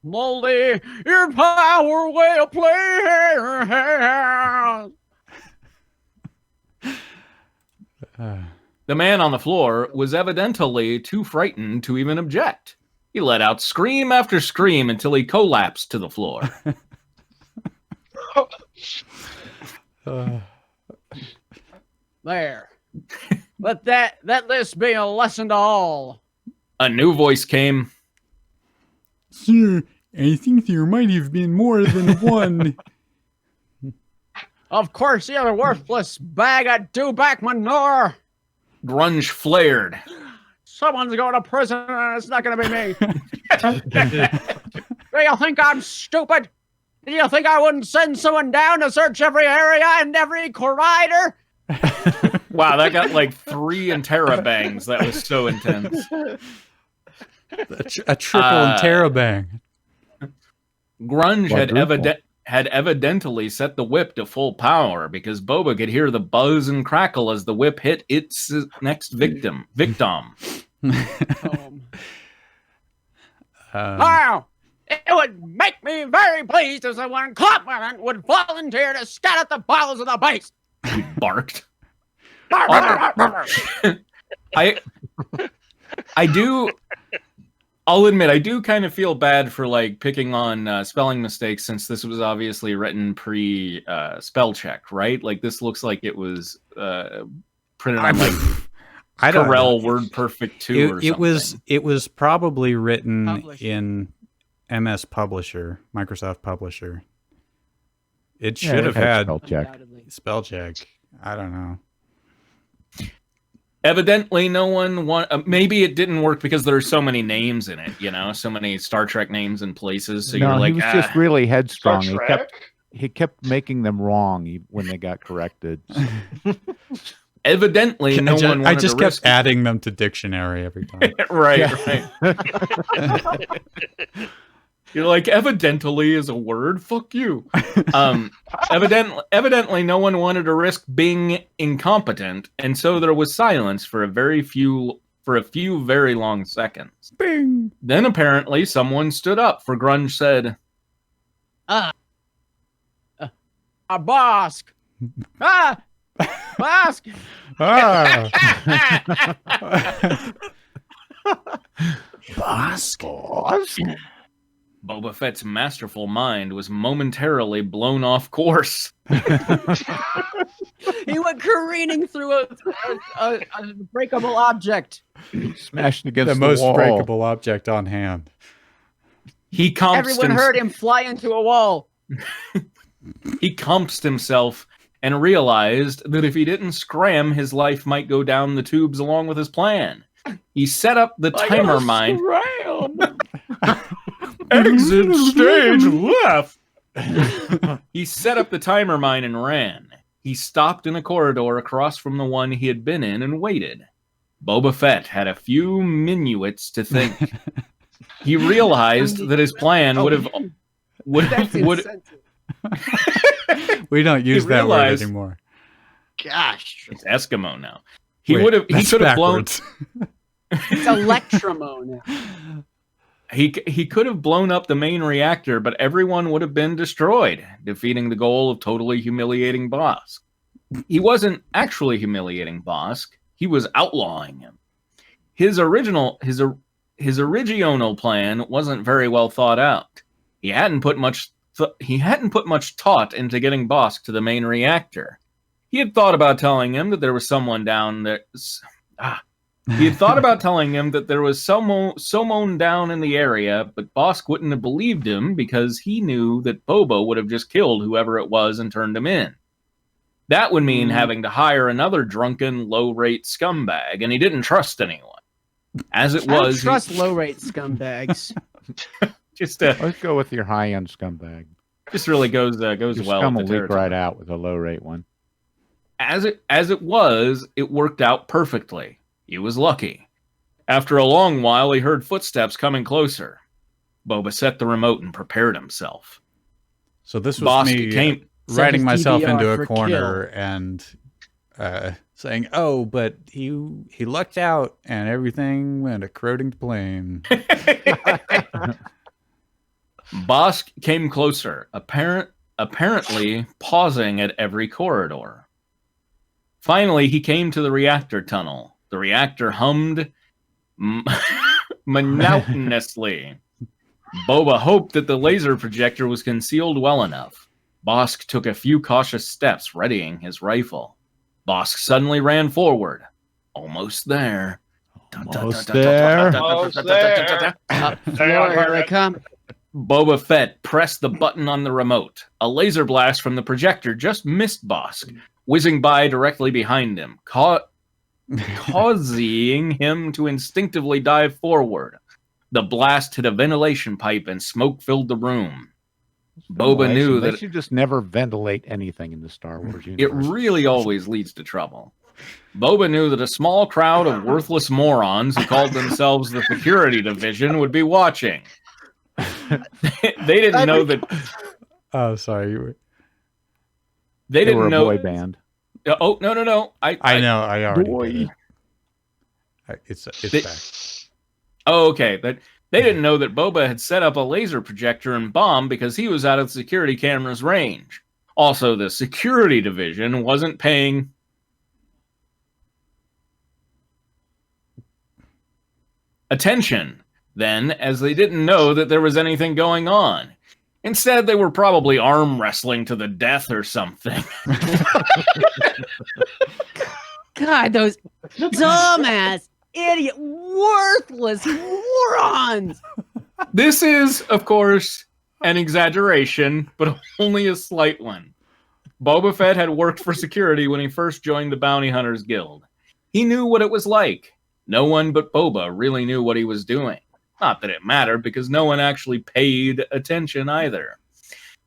Moldy, your power will play. The man on the floor was evidently too frightened to even object. He let out scream after scream until he collapsed to the floor. There. Let that list be a lesson to all. A new voice came. Sir, I think there might have been more than one. Of course, you're a worthless bag of dewback manure. Grunge flared. Someone's going to prison and it's not going to be me. Do you think I'm stupid? Do you think I wouldn't send someone down to search every area and every corridor? Wow, that got like 3 interabangs. That was so intense. A triple interrobang. Grunge Quadruple. had evidently set the whip to full power because Boba could hear the buzz and crackle as the whip hit its next victim. Now, it would make me very pleased if someone competent would volunteer to scout out the bowels of the base. He barked. I'll admit, I do kind of feel bad for like picking on spelling mistakes since this was obviously written pre spell check, right? Like this looks like it was printed on like I don't know. Corel WordPerfect 2 or something. It was probably written Publisher. in MS Publisher, Microsoft Publisher. It Yeah, should it have had had spell check. Undoubtedly. spell check. I don't know. Evidently, no one maybe it didn't work because there are so many names in it, so many Star Trek names and places. So No, you're like, he was just really Star headstrong. Trek? He kept making them wrong when they got corrected. evidently, no one wanted I just to kept risk adding them to dictionary every time. right. You're like, evidently is a word. Fuck you. Evidently, no one wanted to risk being incompetent, and so there was silence for a few very long seconds. Bing. Then apparently someone stood up, for Grunge said, Bosk. Bosk. Ah. Bosk. Boba Fett's masterful mind was momentarily blown off course. He went careening through a breakable object. Smashed against The the most wall. breakable object on hand. He comped Everyone heard him fly into a wall. He comped himself and realized that if he didn't scram, his life might go down the tubes along with his plan. He set up the timer mine. Exit stage left. He set up the timer mine and ran. He stopped in a corridor across from the one he had been in and waited. Boba Fett had a few minuets to think. He realized that his plan would That's insensitive. We don't use that word realized- anymore. Gosh. It's Eskimo now. He Wait, would have. He that's could have blown. backwards. It's Electromo now. He could have blown up the main reactor, but everyone would have been destroyed, defeating the goal of totally humiliating Bosk. He wasn't actually humiliating Bosk. He was outlawing him. His original plan wasn't very well thought out. He hadn't put much thought into getting Bosk to the main reactor. He had thought about telling him that there was someone down there. He had thought about telling him that there was someone down in the area, but Bosk wouldn't have believed him because he knew that Boba would have just killed whoever it was and turned him in. That would mean having to hire another drunken, low-rate scumbag, and he didn't trust anyone. As it I don't was, trust low-rate scumbags. Let's go with your high-end scumbag. just really goes Your well scum with will the leak territory. right out with a low-rate one. As it was, it worked out perfectly. He was lucky. After a long while, he heard footsteps coming closer. Boba set the remote and prepared himself. So this was Bosk me came. writing his myself DVR into a for corner and saying, "Oh, but he lucked out and everything went according to plan." Bosk came closer, apparently pausing at every corridor. Finally, he came to the reactor tunnel. The reactor hummed monotonously. Boba hoped that the laser projector was concealed well enough. Bosk took a few cautious steps, readying his rifle. Bosk suddenly ran forward. Almost there. Almost there. Almost there. Floor, here I come. Boba Fett pressed the button on the remote. A laser blast from the projector just missed Bosk, whizzing by directly behind him, causing him to instinctively dive forward. The blast hit a ventilation pipe and smoke filled the room. Boba knew They that should just never ventilate anything in the Star Wars it universe. really always leads to trouble. Boba knew that a small crowd of worthless morons who called themselves the Security Division would be watching. They didn't know that. Oh, sorry. You were... They They were didn't a know. boy band. Oh no! I know. I already Boy. did it. It's They- back. Oh, okay. They didn't know that Boba had set up a laser projector and bomb because he was out of the security camera's range. Also, the Security Division wasn't paying attention then, as they didn't know that there was anything going on. Instead, they were probably arm wrestling to the death or something. God, those dumbass, idiot, worthless morons. This is, of course, an exaggeration, but only a slight one. Boba Fett had worked for security when he first joined the Bounty Hunters Guild. He knew what it was like. No one but Boba really knew what he was doing. Not that it mattered, because no one actually paid attention either.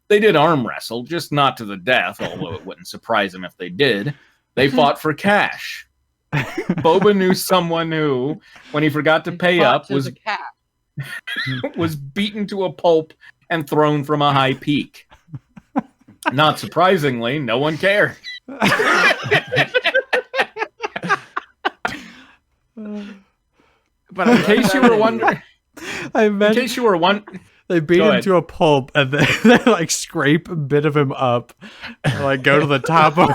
They did arm wrestle, just not to the death, although it wouldn't surprise him if they did. They fought for cash. Boba knew someone who, when he forgot to pay up, was beaten to a pulp and thrown from a high peak. Not surprisingly, no one cared. But in case you were wondering, they beat him to a pulp and then they like scrape a bit of him up, and, like go to the top of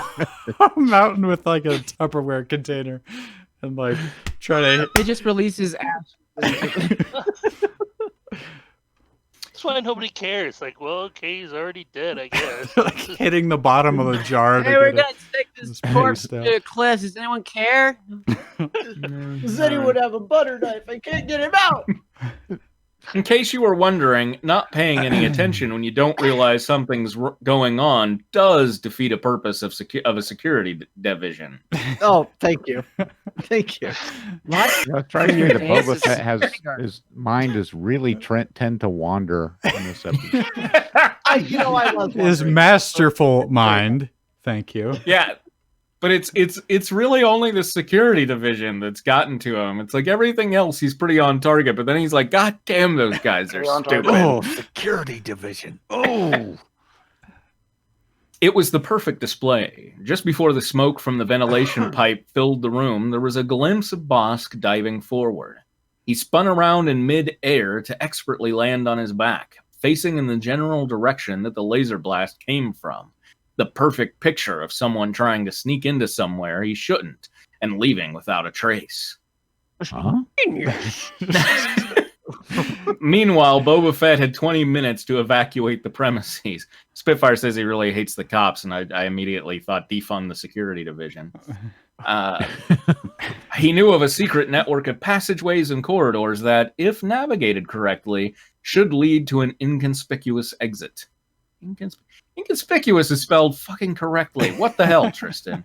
a mountain with like a Tupperware container and like try to. They just release his ass. That's why nobody cares. Like, well, okay, he's already dead, I guess. like hitting the bottom of the jar. Hey, we're gonna stick this corpse to a cliff. Does anyone care? Does anyone have a butter knife? I can't get him out. In case you were wondering, not paying any attention when you don't realize something's going on does defeat a purpose of a security division. Oh, thank you. Thank you. It's striking me that Boba Fett has his mind is really tend to wander in this episode. I love His masterful mind. Thank you. Yeah, but it's really only the security division that's gotten to him. It's like everything else, he's pretty on target, but then he's like, God damn, those guys are stupid. Oh, security division. Oh. It was the perfect display. Just before the smoke from the ventilation pipe filled the room, there was a glimpse of Bosk diving forward. He spun around in mid-air to expertly land on his back, facing in the general direction that the laser blast came from. The perfect picture of someone trying to sneak into somewhere he shouldn't and leaving without a trace. Huh? Meanwhile, Boba Fett had 20 minutes to evacuate the premises. Spitfire says he really hates the cops, and I immediately thought defund the security division. He knew of a secret network of passageways and corridors that, if navigated correctly, should lead to an inconspicuous exit. Inconspicuous is spelled fucking correctly. What the hell, Tristan?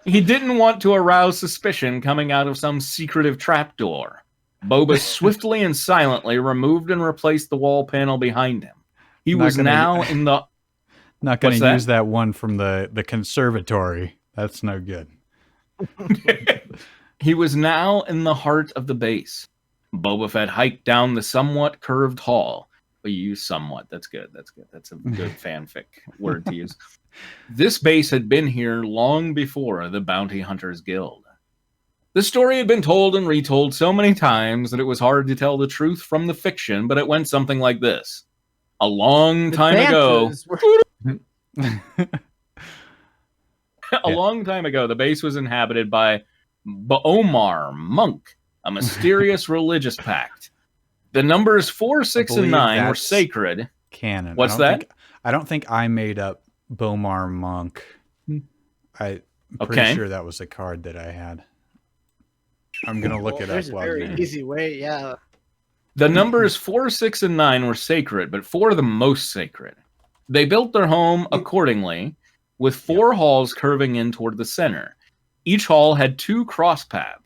He didn't want to arouse suspicion coming out of some secretive trapdoor. Boba swiftly and silently removed and replaced the wall panel behind him. He was now in the... Not going to use that one from the conservatory. That's no good. He was now in the heart of the base. Boba Fett hiked down the somewhat curved hall. But you use somewhat. That's good. That's good. That's a good fanfic word to use. This base had been here long before the Bounty Hunters Guild. The story had been told and retold so many times that it was hard to tell the truth from the fiction, but it went something like this. A long time ago... A long time ago, the base was inhabited by Boomar Monk, a mysterious religious pact. The numbers 4, 6, and 9 were sacred. Canon. What's that? I don't think I made up Bomar Monk. I'm pretty sure that was a card that I had. I'm going to look it up. There's a very easy way, yeah. The numbers 4, 6, and 9 were sacred, but 4 the most sacred. They built their home accordingly, with 4 halls curving in toward the center. Each hall had 2 cross paths.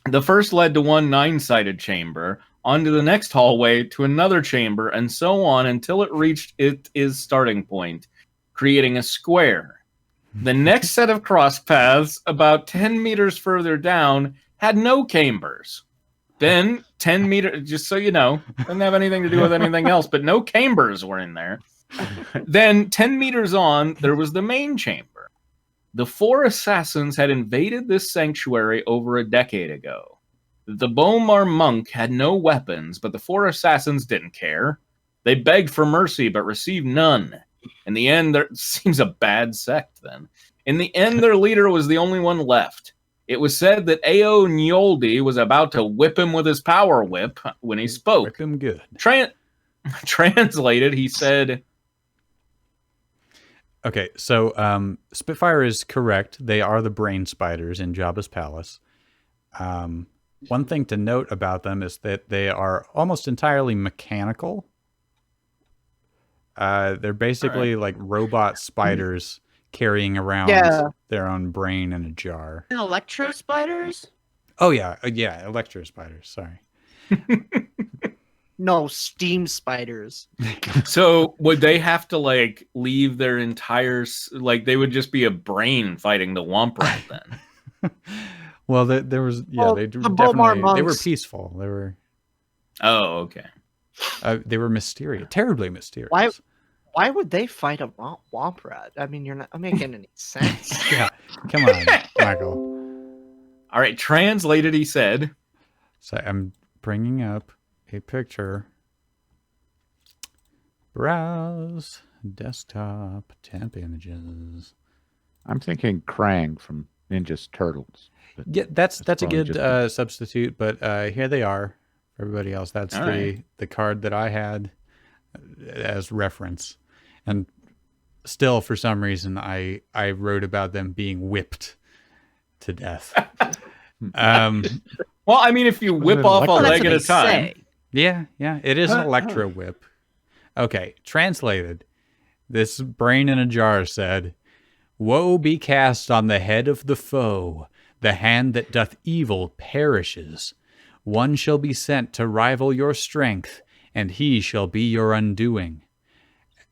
The first led to one 9-sided chamber, onto the next hallway to another chamber, and so on until it reached its starting point, creating a square. The next set of cross paths, about 10 meters further down, had no chambers. Then 10 meters, just so you know, didn't have anything to do with anything else, but no chambers were in there. Then 10 meters on, there was the main chamber. The 4 assassins had invaded this sanctuary over a decade ago. The Bomar Monk had no weapons, but the 4 assassins didn't care. They begged for mercy, but received none. In the end, there seems a bad sect then. In the end, their leader was the only one left. It was said that Ao Nyoldi was about to whip him with his power whip when he spoke. Whip him good. Translated, he said... Okay, so Spitfire is correct. They are the brain spiders in Jabba's palace. One thing to note about them is that they are almost entirely mechanical. They're basically like robot spiders carrying around their own brain in a jar. And electro spiders? Oh yeah, electro spiders. Sorry. No, steam spiders. So would they have to like leave their entire like they would just be a brain fighting the Womp Rat then? Well, there was they were peaceful. They were. Oh, okay. They were mysterious, terribly mysterious. Why would they fight a Womp Rat? I mean, you're not making any sense. Yeah, come on, Michael. All right, translated. He said. So I'm bringing up a picture. Browse desktop, temp images. I'm thinking Krang from Ninja Turtles. Yeah, that's a good substitute, but here they are. For everybody else, that's the card that I had as reference. And still, for some reason, I wrote about them being whipped to death. Well, I mean, if you whip off a leg at a time. Yeah, it is an electro whip. Okay, translated. This brain in a jar said, "Woe be cast on the head of the foe. The hand that doth evil perishes. One shall be sent to rival your strength, and he shall be your undoing.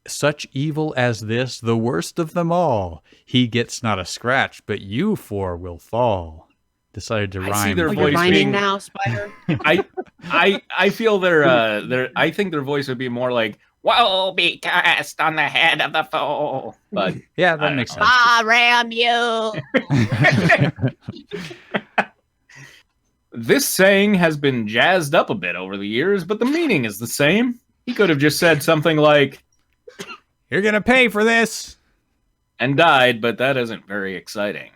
Such evil as this, the worst of them all. He gets not a scratch, but you four will fall." Decided to rhyme. I see their You're voice rhyming being now, Spider. I feel their I think their voice would be more like "Woe be cast on the head of the foe." But yeah, that makes sense. Ah, ram you. This saying has been jazzed up a bit over the years, but the meaning is the same. He could have just said something like, "You're gonna pay for this," and died, but that isn't very exciting.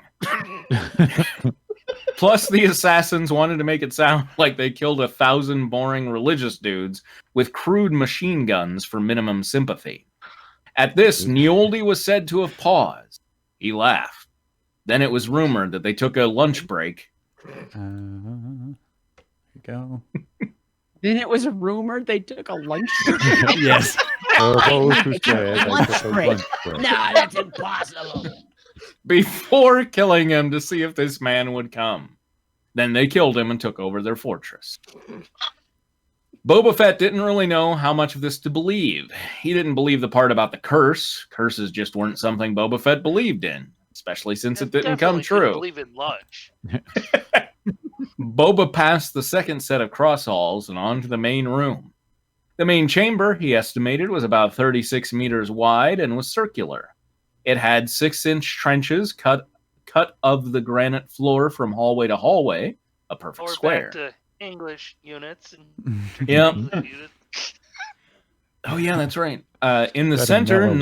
Plus, the assassins wanted to make it sound like they killed 1,000 boring religious dudes with crude machine guns for minimum sympathy. At this, Nioldi was said to have paused. He laughed. Then it was rumored that they took a lunch break. Here you go. Then it was rumored they took a lunch break. Yes. Lunch break. No, that's impossible. Before killing him to see if this man would come. Then they killed him and took over their fortress. Boba Fett didn't really know how much of this to believe. He didn't believe the part about the curse. Curses just weren't something Boba Fett believed in, especially since it didn't come true. Believe in lunch. Boba passed the second set of cross halls and on to the main room. The main chamber, he estimated, was about 36 meters wide and was circular. It had 6-inch trenches cut of the granite floor from hallway to hallway, a perfect square. Back to English units. Yep. Oh yeah, that's right. In the center,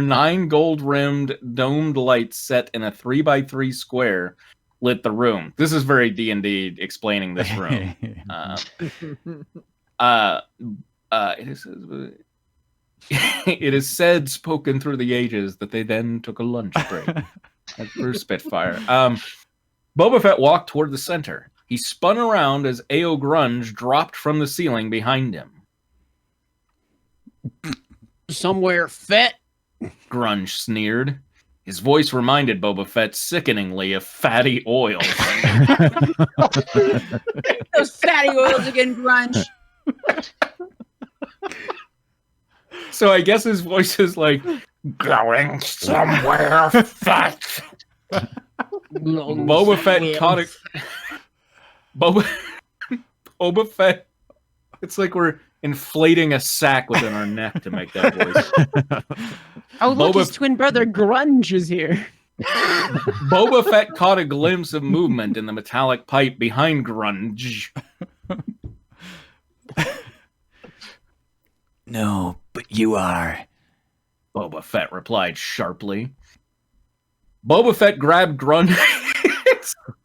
9 gold-rimmed domed lights set in a 3x3 square lit the room. This is very D&D explaining this room. It is said, spoken through the ages, that they then took a lunch break. For Spitfire. Boba Fett walked toward the center. He spun around as A.O. Grunge dropped from the ceiling behind him. Somewhere, Fett. Grunge sneered. His voice reminded Boba Fett sickeningly of fatty oil. Those fatty oils again, Grunge. So I guess his voice is like, going somewhere fat. Boba Fett caught it. Boba Fett. It's like we're inflating a sack within our neck to make that voice. Oh, look, his twin brother Grunge is here. Boba Fett caught a glimpse of movement in the metallic pipe behind Grunge. No, but you are. Boba Fett replied sharply. Boba Fett grabbed Grunge.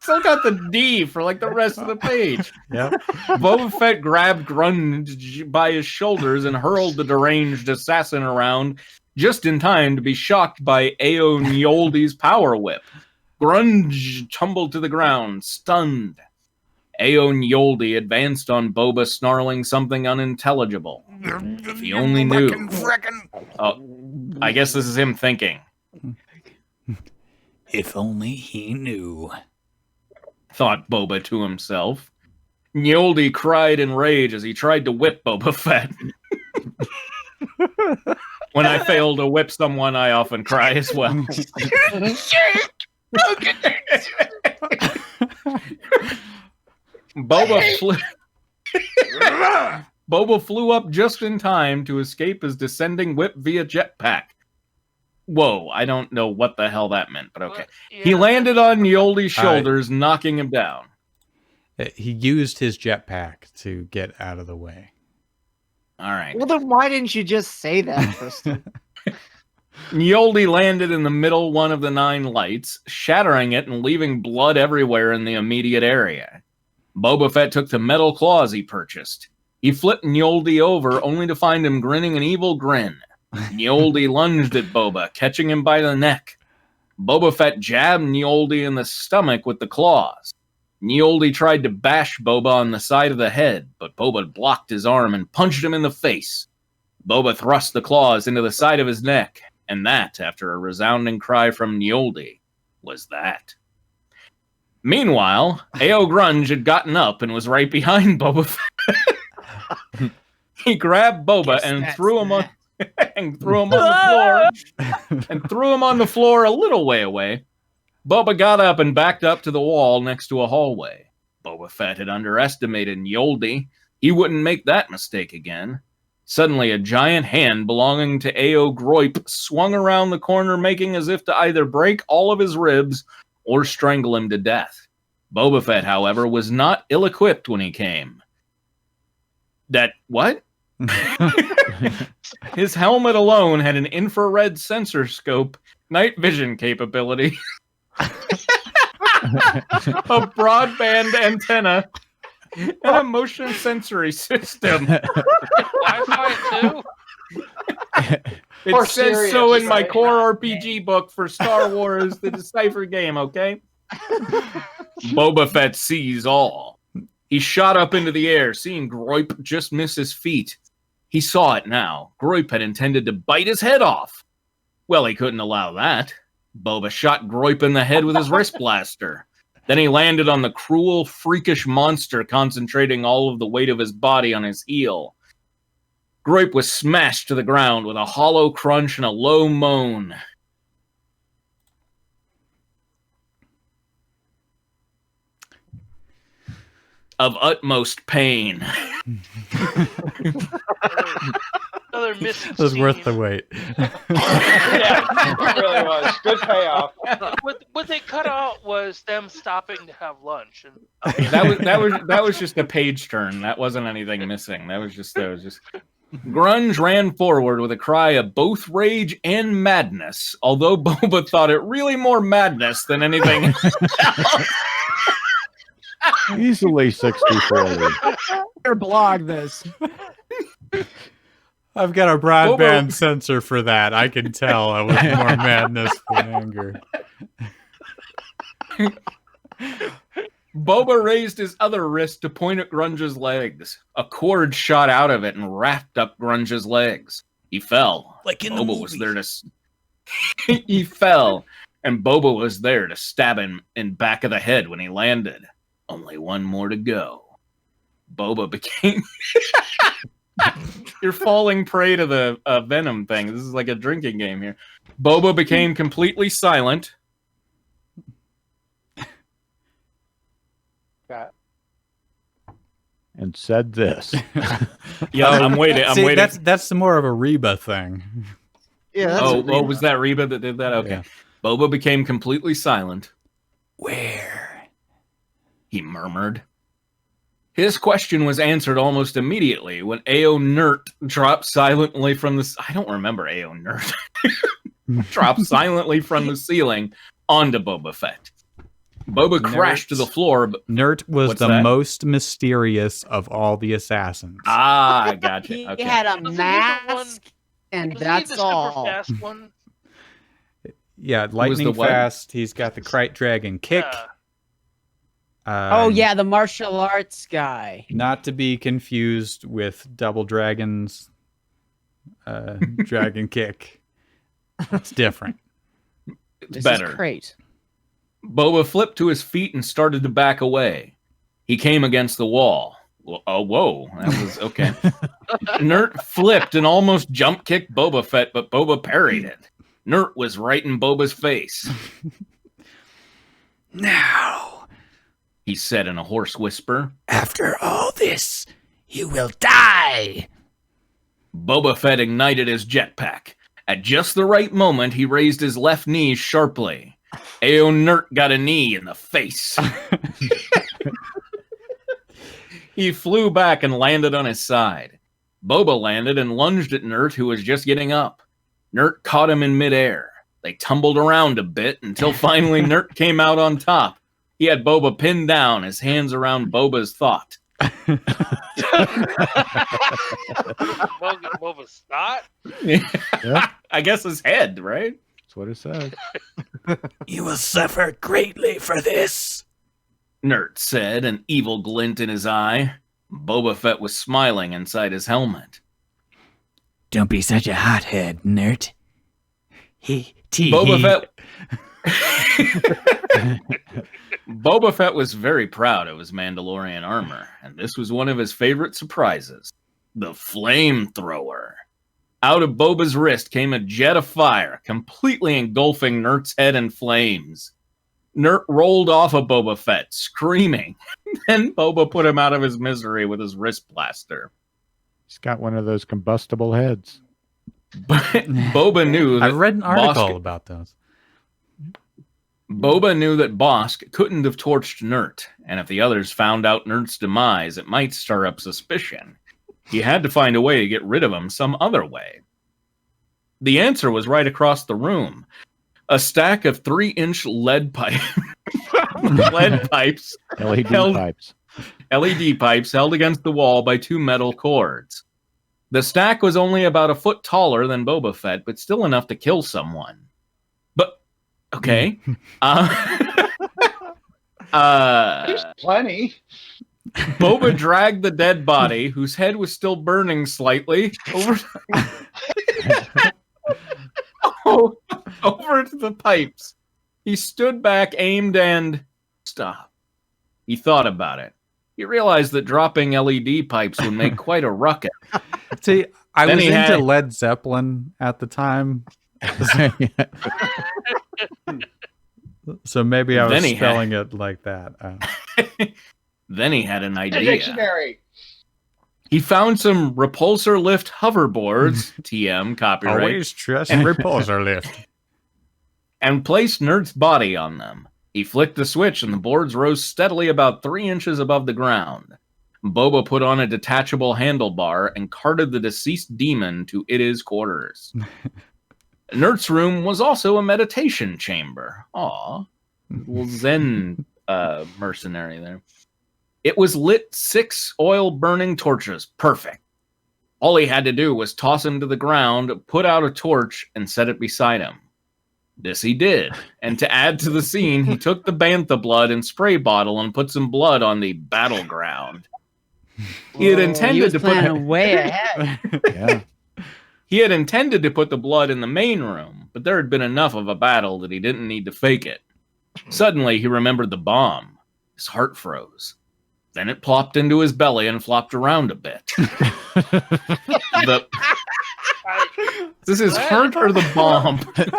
Still got the D for like the rest of the page. Yeah. Boba Fett grabbed Grunge by his shoulders and hurled the deranged assassin around, just in time to be shocked by Ao Njoldi's power whip. Grunge tumbled to the ground, stunned. Ao Njoldi advanced on Boba, snarling something unintelligible. If he only knew. Oh, I guess this is him thinking. If only he knew. Thought Boba to himself. Njoldi cried in rage as he tried to whip Boba Fett. When I fail to whip someone, I often cry as well. Boba flew up just in time to escape his descending whip via jetpack. Whoa, I don't know what the hell that meant, but okay. He landed on Njoldi's shoulders, knocking him down. He used his jetpack to get out of the way. All right. Well, then why didn't you just say that, Tristan? Njoldi landed in the middle one of the 9 lights, shattering it and leaving blood everywhere in the immediate area. Boba Fett took the metal claws he purchased. He flipped Njoldi over, only to find him grinning an evil grin. Njoldi lunged at Boba, catching him by the neck. Boba Fett jabbed Njoldi in the stomach with the claws. Njoldi tried to bash Boba on the side of the head, but Boba blocked his arm and punched him in the face. Boba thrust the claws into the side of his neck, and that, after a resounding cry from Njoldi, was that. Meanwhile, Ao Grunge had gotten up and was right behind Boba Fett. He grabbed Boba and threw him on the floor a little way away. Boba got up and backed up to the wall next to a hallway. Boba Fett had underestimated Njoldi. He wouldn't make that mistake again. Suddenly, a giant hand belonging to Ao Groip swung around the corner, making as if to either break all of his ribs or strangle him to death. Boba Fett, however, was not ill-equipped when he came. What? His helmet alone had an infrared sensor scope, night vision capability, a broadband antenna, and a motion sensory system. Wi-Fi too? It says so in my core RPG book for Star Wars, the Decipher game, okay? Boba Fett sees all. He shot up into the air, seeing Groip just miss his feet. He saw it now. Groip had intended to bite his head off. Well, he couldn't allow that. Boba shot Groip in the head with his wrist blaster. Then he landed on the cruel, freakish monster, concentrating all of the weight of his body on his heel. Groip was smashed to the ground with a hollow crunch and a low moan. Of utmost pain. Another missing It was scene. worth the wait. Yeah, it really was. Good payoff. What they cut out was them stopping to have lunch. And That was just a page turn. That wasn't anything missing. That was just. Grunge ran forward with a cry of both rage and madness, although Boba thought it really more madness than anything else. Easily 60-40. Or blog this. I've got a broadband sensor for that. I can tell I was more madness than anger. Boba raised his other wrist to point at Grunge's legs. A cord shot out of it and wrapped up Grunge's legs. He fell. Like in the Boba movie. was there to... He fell, and Boba was there to stab him in back of the head when he landed. Only one more to go. Boba became... You're falling prey to the venom thing. This is like a drinking game here. Boba became completely silent. And said this. Yeah, I'm waiting. I'm See, waiting. That's more of a Reba thing. Yeah. That's Oh, was that Reba that did that? Okay. Yeah. Boba became completely silent. Where? He murmured. His question was answered almost immediately when Ao Nert dropped silently from the... I don't remember Ao Nert. Dropped silently from the ceiling onto Boba Fett. Boba crashed to the floor. But... Nert was What's the that? most mysterious of all the assassins. Ah, gotcha. He Okay. had a Was he the mask. And Was he that's the super all. fast one? Yeah, the lightning what? fast. He's got the Krite Dragon kick. Yeah. Oh yeah, the martial arts guy. Not to be confused with Double Dragon's Dragon Kick. It's different. This Better. is great. Boba flipped to his feet and started to back away. He came against the wall. Oh, whoa. That was okay. Nert flipped and almost jump kicked Boba Fett, but Boba parried it. Nert was right in Boba's face. Now, He said in a hoarse whisper. after all this, you will die. Boba Fett ignited his jetpack. At just the right moment, he raised his left knee sharply. Ao Nert got a knee in the face. He flew back and landed on his side. Boba landed and lunged at Nert, who was just getting up. Nert caught him in midair. They tumbled around a bit until finally Nert came out on top. He had Boba pinned down, his hands around Boba's thought. Boba's not? Yeah. I guess his head, right? That's what it says. You will suffer greatly for this. Nert said, an evil glint in his eye. Boba Fett was smiling inside his helmet. Don't be such a hothead, nerd. Boba Fett was very proud of his Mandalorian armor, and this was one of his favorite surprises. The flamethrower. Out of Boba's wrist came a jet of fire, completely engulfing Nert's head in flames. Nert rolled off of Boba Fett, screaming. Then Boba put him out of his misery with his wrist blaster. He's got one of those combustible heads. But Boba knew that I read an article Bosk- about those. Boba knew that Bosk couldn't have torched Nert, and if the others found out Nert's demise, it might stir up suspicion. He had to find a way to get rid of him some other way. The answer was right across the room. A stack of 3-inch lead pipes LED Held- pipes. LED pipes held against the wall by 2 metal cords. The stack was only about a foot taller than Boba Fett, but still enough to kill someone. But, okay. There's plenty. Boba dragged the dead body, whose head was still burning slightly, over to the pipes. He stood back, aimed, and stopped. He thought about it. He realized that dropping LED pipes would make quite a ruckus. See, I Then was he into had- Led Zeppelin at the time, so maybe I was Then he had- spelling it like that. Then he had an idea. Dictionary. He found some repulsor lift hoverboards, TM copyright, Always trust repulsor lift. and placed Nert's body on them. He flicked the switch and the boards rose steadily about 3 inches above the ground. Boba put on a detachable handlebar and carted the deceased demon to his quarters. Nert's room was also a meditation chamber. Aw, little Zen mercenary there. It was lit 6 oil-burning torches. Perfect. All he had to do was toss him to the ground, put out a torch, and set it beside him. This he did, and to add to the scene, he took the bantha blood and spray bottle and put some blood on the battleground. He had He intended was to put planning way ahead. Yeah. He had intended to put the blood in the main room, but there had been enough of a battle that he didn't need to fake it. Suddenly, he remembered the bomb. His heart froze. Then it plopped into his belly and flopped around a bit. This is heart or the bomb?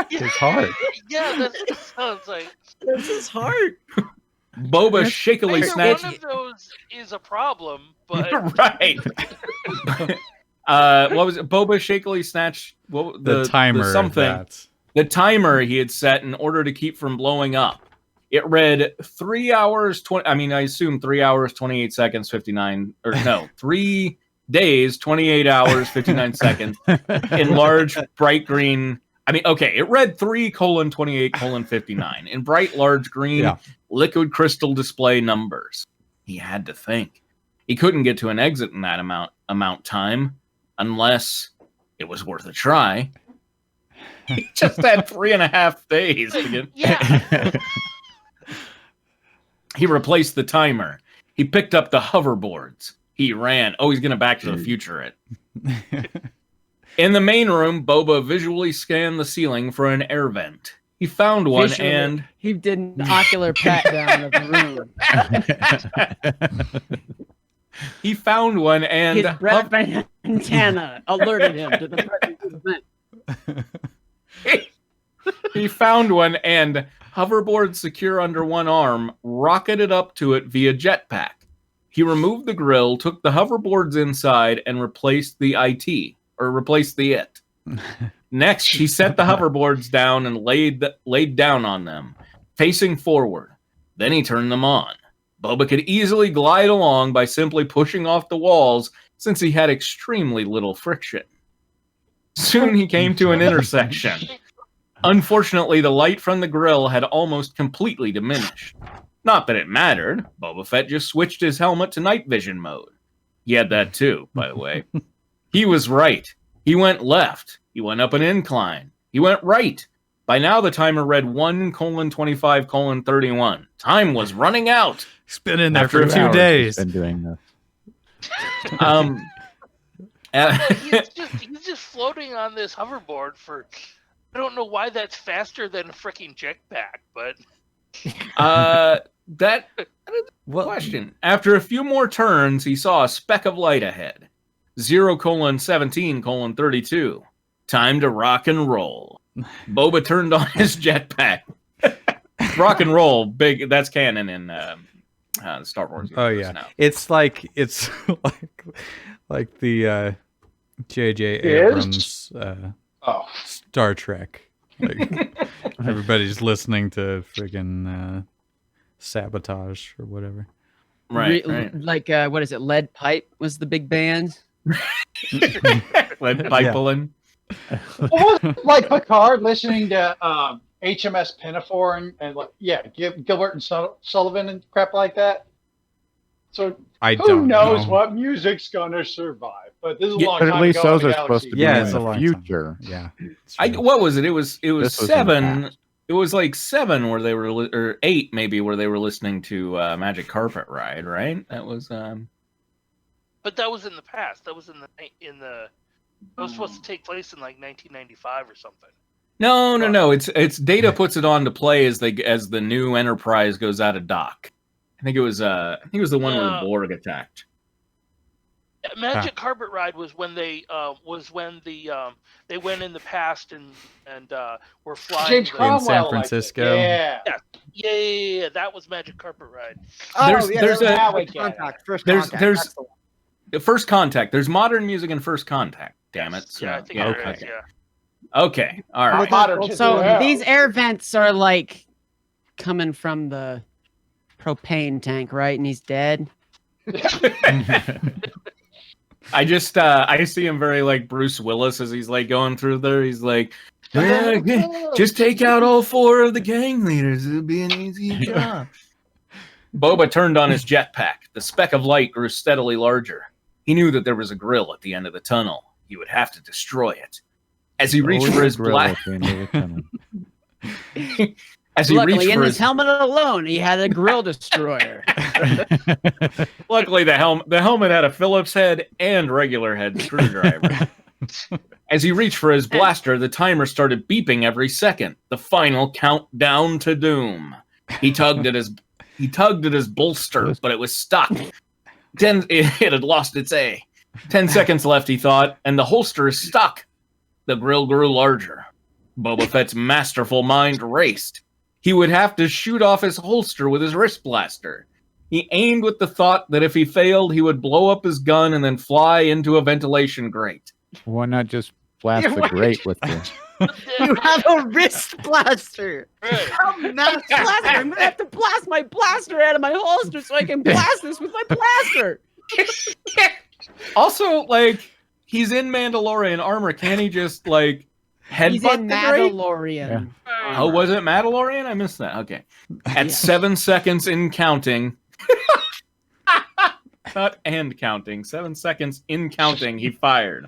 His heart. Yeah, that sounds like. This is hard. Boba shakily Either snatched. one of those is a problem, but Right. What was it? Boba shakily snatched The timer. the something. The timer he had set in order to keep from blowing up. It read 3 hours, 20. I mean, I assume 3 hours, 28 seconds, 59, or no, 3 days, 28 hours, 59 seconds in large, bright green. I mean, okay, it read 3:28:59 in bright, large green, Yeah. liquid crystal display numbers. He had to think. He couldn't get to an exit in that amount time unless It was worth a try. He just had 3.5 days to get. Yeah. He replaced the timer. He picked up the hoverboards. He ran. Oh, he's going to Back to the Future it. In the main room, Boba visually scanned the ceiling for an air vent. He found one Visually, and... he did an ocular pat down of the room. He found one and... His breath antenna alerted him to the presence of the vent. He found one and, hoverboard secure under one arm, rocketed up to it via jetpack. He removed the grill, took the hoverboards inside, and replaced the it. Next, he set the hoverboards down and laid down on them, facing forward. Then he turned them on. Boba could easily glide along by simply pushing off the walls, since he had extremely little friction. Soon he came to an intersection. Unfortunately, the light from the grill had almost completely diminished. Not that it mattered. Boba Fett just switched his helmet to night vision mode. He had that too, by the way. He was right. He went left. He went up an incline. He went right. By now, the timer read 1:25:31. Time was running out. He's been in there After for a 2 few days. Been doing this. He's just floating on this hoverboard for. I don't know why that's faster than a freaking jetpack, but. Question. After a few more turns, he saw a speck of light ahead. 0:17:32. Time to rock and roll. Boba turned on his jetpack. Rock and roll, big. That's canon in Star Wars. Oh yeah, now. it's like the J.J. Abrams Star Trek. Like, everybody's listening to friggin' Sabotage or whatever. Right. Like what is it? Lead Pipe was the big band. Lead pipe pulling. Like Picard listening to HMS Pinafore and Gilbert and Sullivan and crap like that. So who knows what music's gonna survive? But this is a long time But at least ago. those are supposed to be in the future. Yeah. What was it? It was This was in the 7. past. It was like 7 where they were, or 8 maybe, where they were listening to Magic Carpet Ride, right? That was. But that was in the past. That was in the. That was supposed to take place in like 1995 or something. No. It's Data puts it on to play as the new Enterprise goes out of dock. I think it was the one where Borg attacked. Magic Carpet Ride was when they they went in the past and were flying James in Cromwell San liked it. Francisco. Yeah. Yeah. That was Magic Carpet Ride. There's First Contact. There's modern music in First Contact. Damn it. So, Yeah, I think okay. there is, yeah. Okay. All right. So these air vents are like coming from the propane tank, right? And he's dead. I see him very like Bruce Willis as he's like going through there. He's like, just take out all 4 of the gang leaders. It'll be an easy job. Boba turned on his jetpack. The speck of light grew steadily larger. He knew that there was a grill at the end of the tunnel. He would have to destroy it. As he reached for his Luckily, in his helmet alone, he had a grill destroyer. Luckily, the helmet had a Phillips head and regular head screwdriver. As he reached for his blaster, the timer started beeping every second. The final countdown to doom. He tugged at his bolster, but it was stuck. It had lost its A. 10 seconds left, he thought, and the holster is stuck. The grill grew larger. Boba Fett's masterful mind raced. He would have to shoot off his holster with his wrist blaster. He aimed with the thought that if he failed, he would blow up his gun and then fly into a ventilation grate. Why not just blast the grate with the... You have a wrist blaster. Right. I'm not blaster. I'm gonna have to blast my blaster out of my holster so I can blast this with my blaster. Also, like, he's in Mandalorian armor. Can he just, like, headbutt He's in the grate? Mandalorian. Oh, was it Mandalorian? I missed that. Okay. At 7 seconds in counting. Not and counting. 7 seconds in counting, he fired.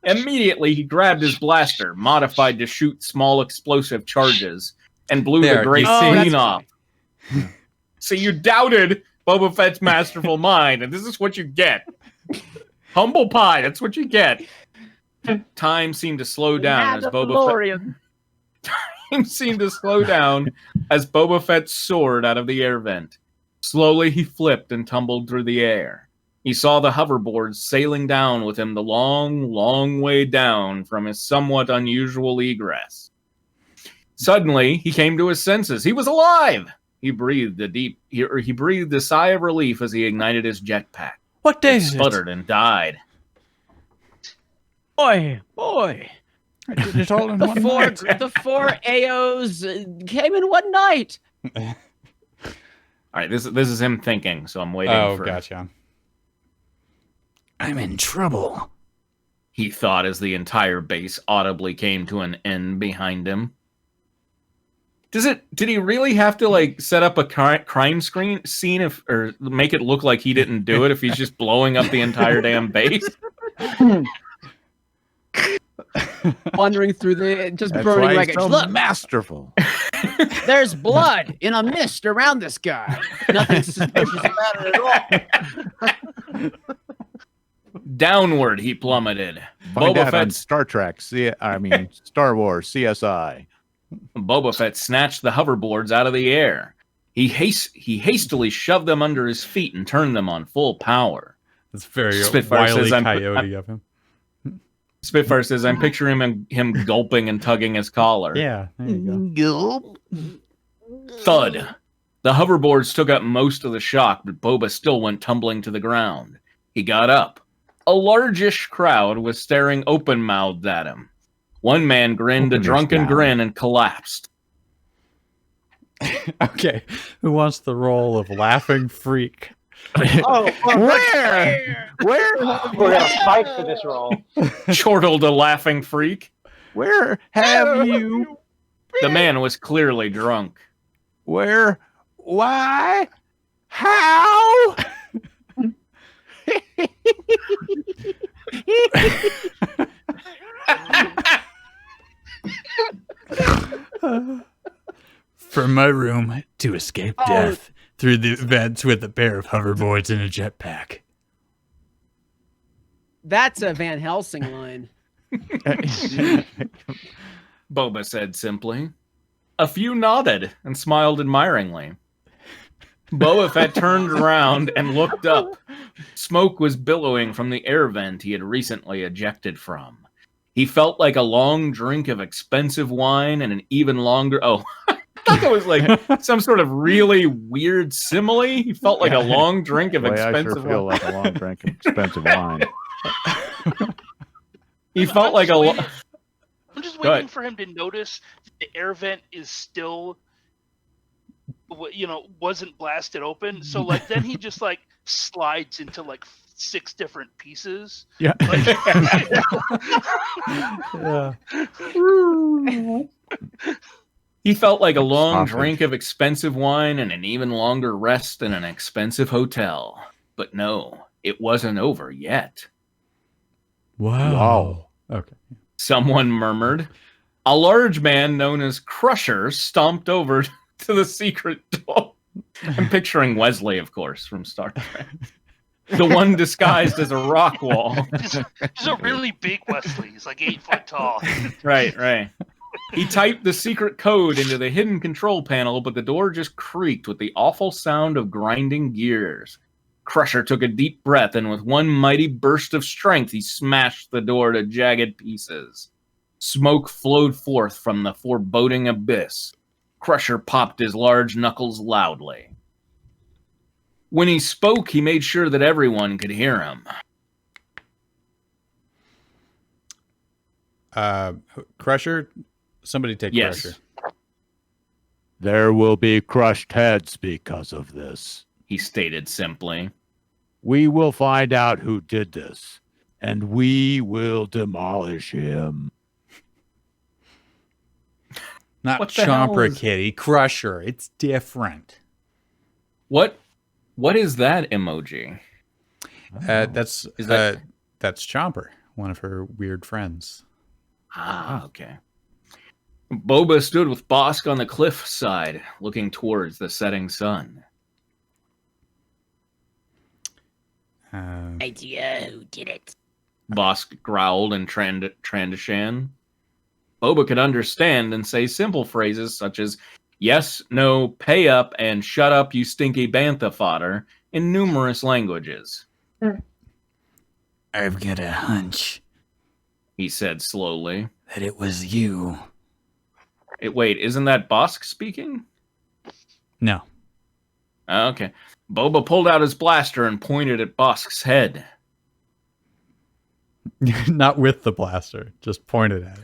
Immediately, he grabbed his blaster, modified to shoot small explosive charges, and blew the great scene off. So you doubted Boba Fett's masterful mind, and this is what you get. Humble pie, that's what you get. Time seemed to slow down as Boba Fett soared out of the air vent. Slowly he flipped and tumbled through the air. He saw the hoverboards sailing down with him the long, long way down from his somewhat unusual egress. Suddenly, he came to his senses. He was alive! He breathed a sigh of relief as he ignited his jetpack. What day It is it? sputtered and died. Boy, I did it all in the one four night. the four AOs came in one night. All right, this is him thinking, so I'm waiting Oh, for... gotcha. I'm in trouble. He thought as the entire base audibly came to an end behind him. Did he really have to like set up a crime scene or make it look like he didn't do it if he's just blowing up the entire damn base? Wandering through the just That's burning why wreckage. he's so Look, masterful. there's blood in a mist around this guy. Nothing suspicious about it at all. Downward he plummeted. Find Boba out on Fett Star Trek. Star Wars, CSI. Boba Fett snatched the hoverboards out of the air. He hastily shoved them under his feet and turned them on full power. That's very Spitfire Wile E. says, Coyote of him. Spitfire says, I'm picturing him gulping and tugging his collar. Yeah, there you go. Thud. The hoverboards took up most of the shock, but Boba still went tumbling to the ground. He got up. A largish crowd was staring open-mouthed at him. One man grinned a Open drunken down. grin and collapsed. Okay, who wants the role of laughing freak? Oh, Where? We're gonna fight for this role. Chortled a laughing freak. Where have you? The man was clearly drunk. Where? Why? How? From my room to escape death through the vents with a pair of hoverboards and a jetpack. That's a Van Helsing line. Boba said simply. A few nodded and smiled admiringly. Boba Fett turned around and looked up. Smoke was billowing from the air vent he had recently ejected from. He felt like a long drink of expensive wine and an even longer... Oh, I thought that was like some sort of really weird simile. He felt like a long drink of Boy, I expensive sure feel wine. like a long drink of expensive wine. He felt like a... I'm just Go ahead. waiting for him to notice that the air vent is still, wasn't blasted open. So like then he just like slides into like 6 different pieces. Yeah. Yeah. He felt like a long Sausage. drink of expensive wine and an even longer rest in an expensive hotel. But no, it wasn't over yet. Wow. Okay. Someone murmured. A large man known as Crusher stomped over to the secret door. I'm picturing Wesley, of course, from Star Trek. The one disguised as a rock wall. Just a really big Wesley. He's like 8 foot tall. Right. He typed the secret code into the hidden control panel, but the door just creaked with the awful sound of grinding gears. Crusher took a deep breath, and with one mighty burst of strength, he smashed the door to jagged pieces. Smoke flowed forth from the foreboding abyss. Crusher popped his large knuckles loudly. When he spoke, he made sure that everyone could hear him. Crusher, somebody take Yes. Crusher. There will be crushed heads because of this. He stated simply. We will find out who did this, and we will demolish him. Not What the hell Chomper is- Kitty, Crusher. It's different. What is that emoji? That's Is that- that's Chomper. one of her weird friends. Ah, okay. Boba stood with Bosk on the cliff side, looking towards the setting sun. Idea who did it. Bosk growled in Trandoshan. Boba could understand and say simple phrases such as yes, no, pay up, and shut up, you stinky bantha fodder, in numerous languages. I've got a hunch He said slowly. that it was you. Wait, isn't that Bosk speaking? No. Okay. Boba pulled out his blaster and pointed at Bosk's head. Not with the blaster, just pointed at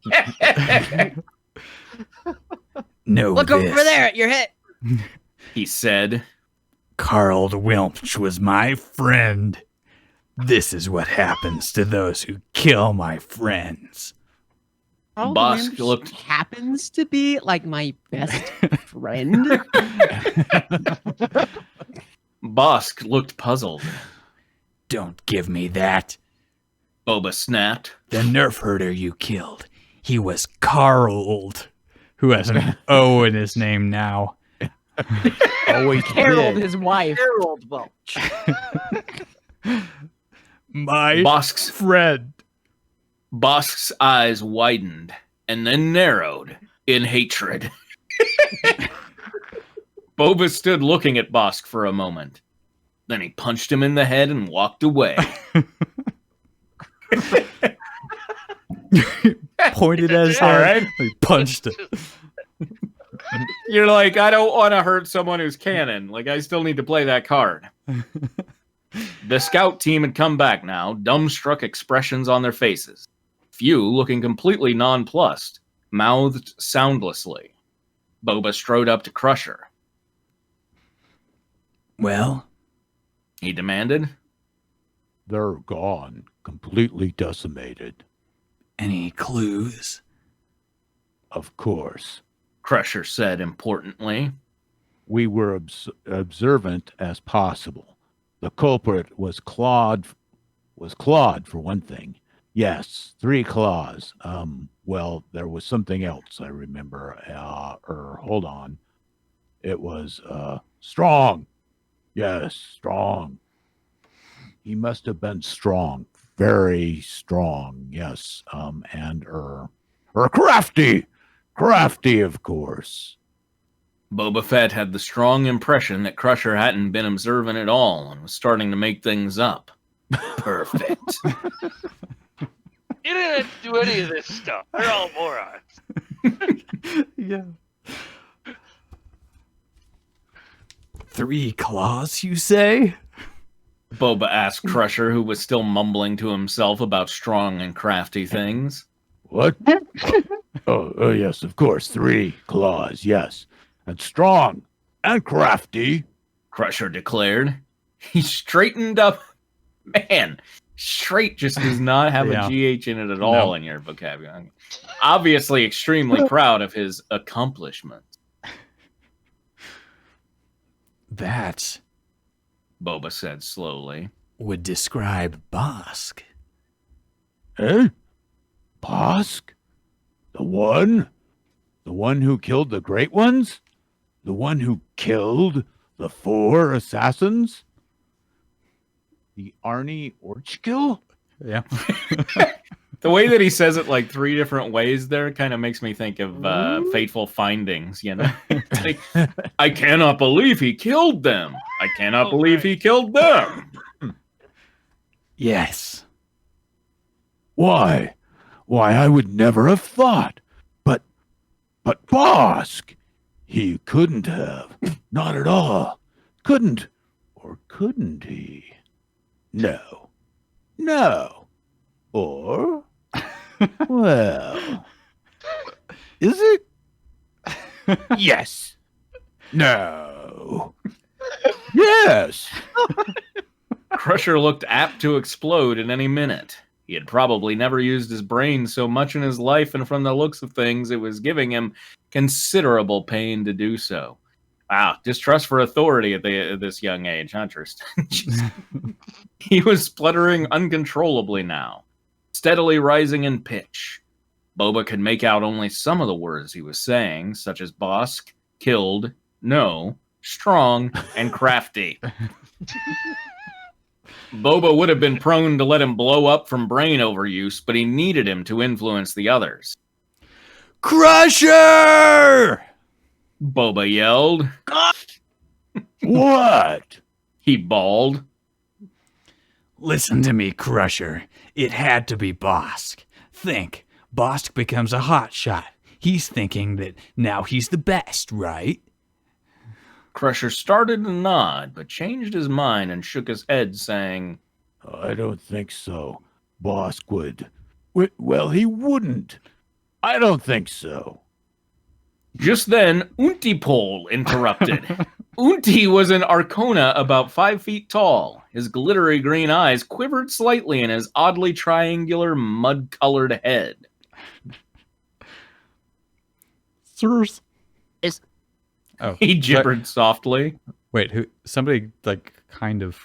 it. Know Look this. over there at your head. He said. Carl Wilmch was my friend. This is what happens to those who kill my friends. Carl Bosk Wilmch looked- happens to be like my best friend. Bosk looked puzzled. Don't give me that. Boba snapped. The nerf herder you killed, he was Carl, who has an O in his name now. Always Harold, did. his wife. Harold Welch. My Bosk's friend. Bosk's eyes widened and then narrowed in hatred. Boba stood looking at Bosk for a moment. Then he punched him in the head and walked away. Pointed at his All head. right. He punched it. You're like, I don't want to hurt someone who's canon. Like, I still need to play that card. The scout team had come back now, dumbstruck expressions on their faces. Few looking completely nonplussed, mouthed soundlessly. Boba strode up to Crusher. Well, He demanded. They're gone, completely decimated. any clues? Of course. Crusher said importantly. We were observant as possible. The culprit was clawed for one thing. Yes, 3 claws. Well, there was something else I remember. Hold on. It was strong. Yes, strong. He must have been strong, very strong. Yes, and crafty, of course. Boba Fett had the strong impression that Crusher hadn't been observant at all and was starting to make things up. Perfect. You didn't have to do any of this stuff. They're all morons. Yeah. 3 claws, you say? Boba asked Crusher, who was still mumbling to himself about strong and crafty things. What? Oh, yes, of course. 3 claws, yes. And strong and crafty. Crusher declared. He straightened up. Man, straight just does not have Yeah. a GH in it at all in your vocabulary. Obviously extremely proud of his accomplishment. That Boba said slowly. would describe Bosk. Eh? Bosk? The one who killed the great ones? The one who killed the 4 assassins? The Arnie Orchkill? Yeah. The way that he says it like 3 different ways there kind of makes me think of Fateful Findings, you know? Like, I cannot believe he killed them. I cannot believe he killed them. Yes. Why? Why, I would never have thought. But Bosk! He couldn't have. Not at all. Couldn't. Or couldn't he? No. No. Or? Well. Is it? Yes. No. Yes. Crusher looked apt to explode at any minute. He had probably never used his brain so much in his life, and from the looks of things, it was giving him considerable pain to do so. Wow, distrust for authority at this young age, huh, Tristan? He was spluttering uncontrollably now, steadily rising in pitch. Boba could make out only some of the words he was saying, such as Bosk, killed, no, strong, and crafty. Boba would have been prone to let him blow up from brain overuse, but he needed him to influence the others. Crusher! Boba yelled. What? He bawled. Listen to me, Crusher. It had to be Bosk. Think, Bosk becomes a hotshot. He's thinking that now he's the best, right? Crusher started to nod, but changed his mind and shook his head, saying, I don't think so. Bosk would. Well, he wouldn't. I don't think so. Just then, Untipol interrupted. Unti was an Arcona about 5 feet tall. His glittery green eyes quivered slightly in his oddly triangular, mud-colored head. Sirs. Is Oh, He gibbered softly. wait, who? Somebody like kind of.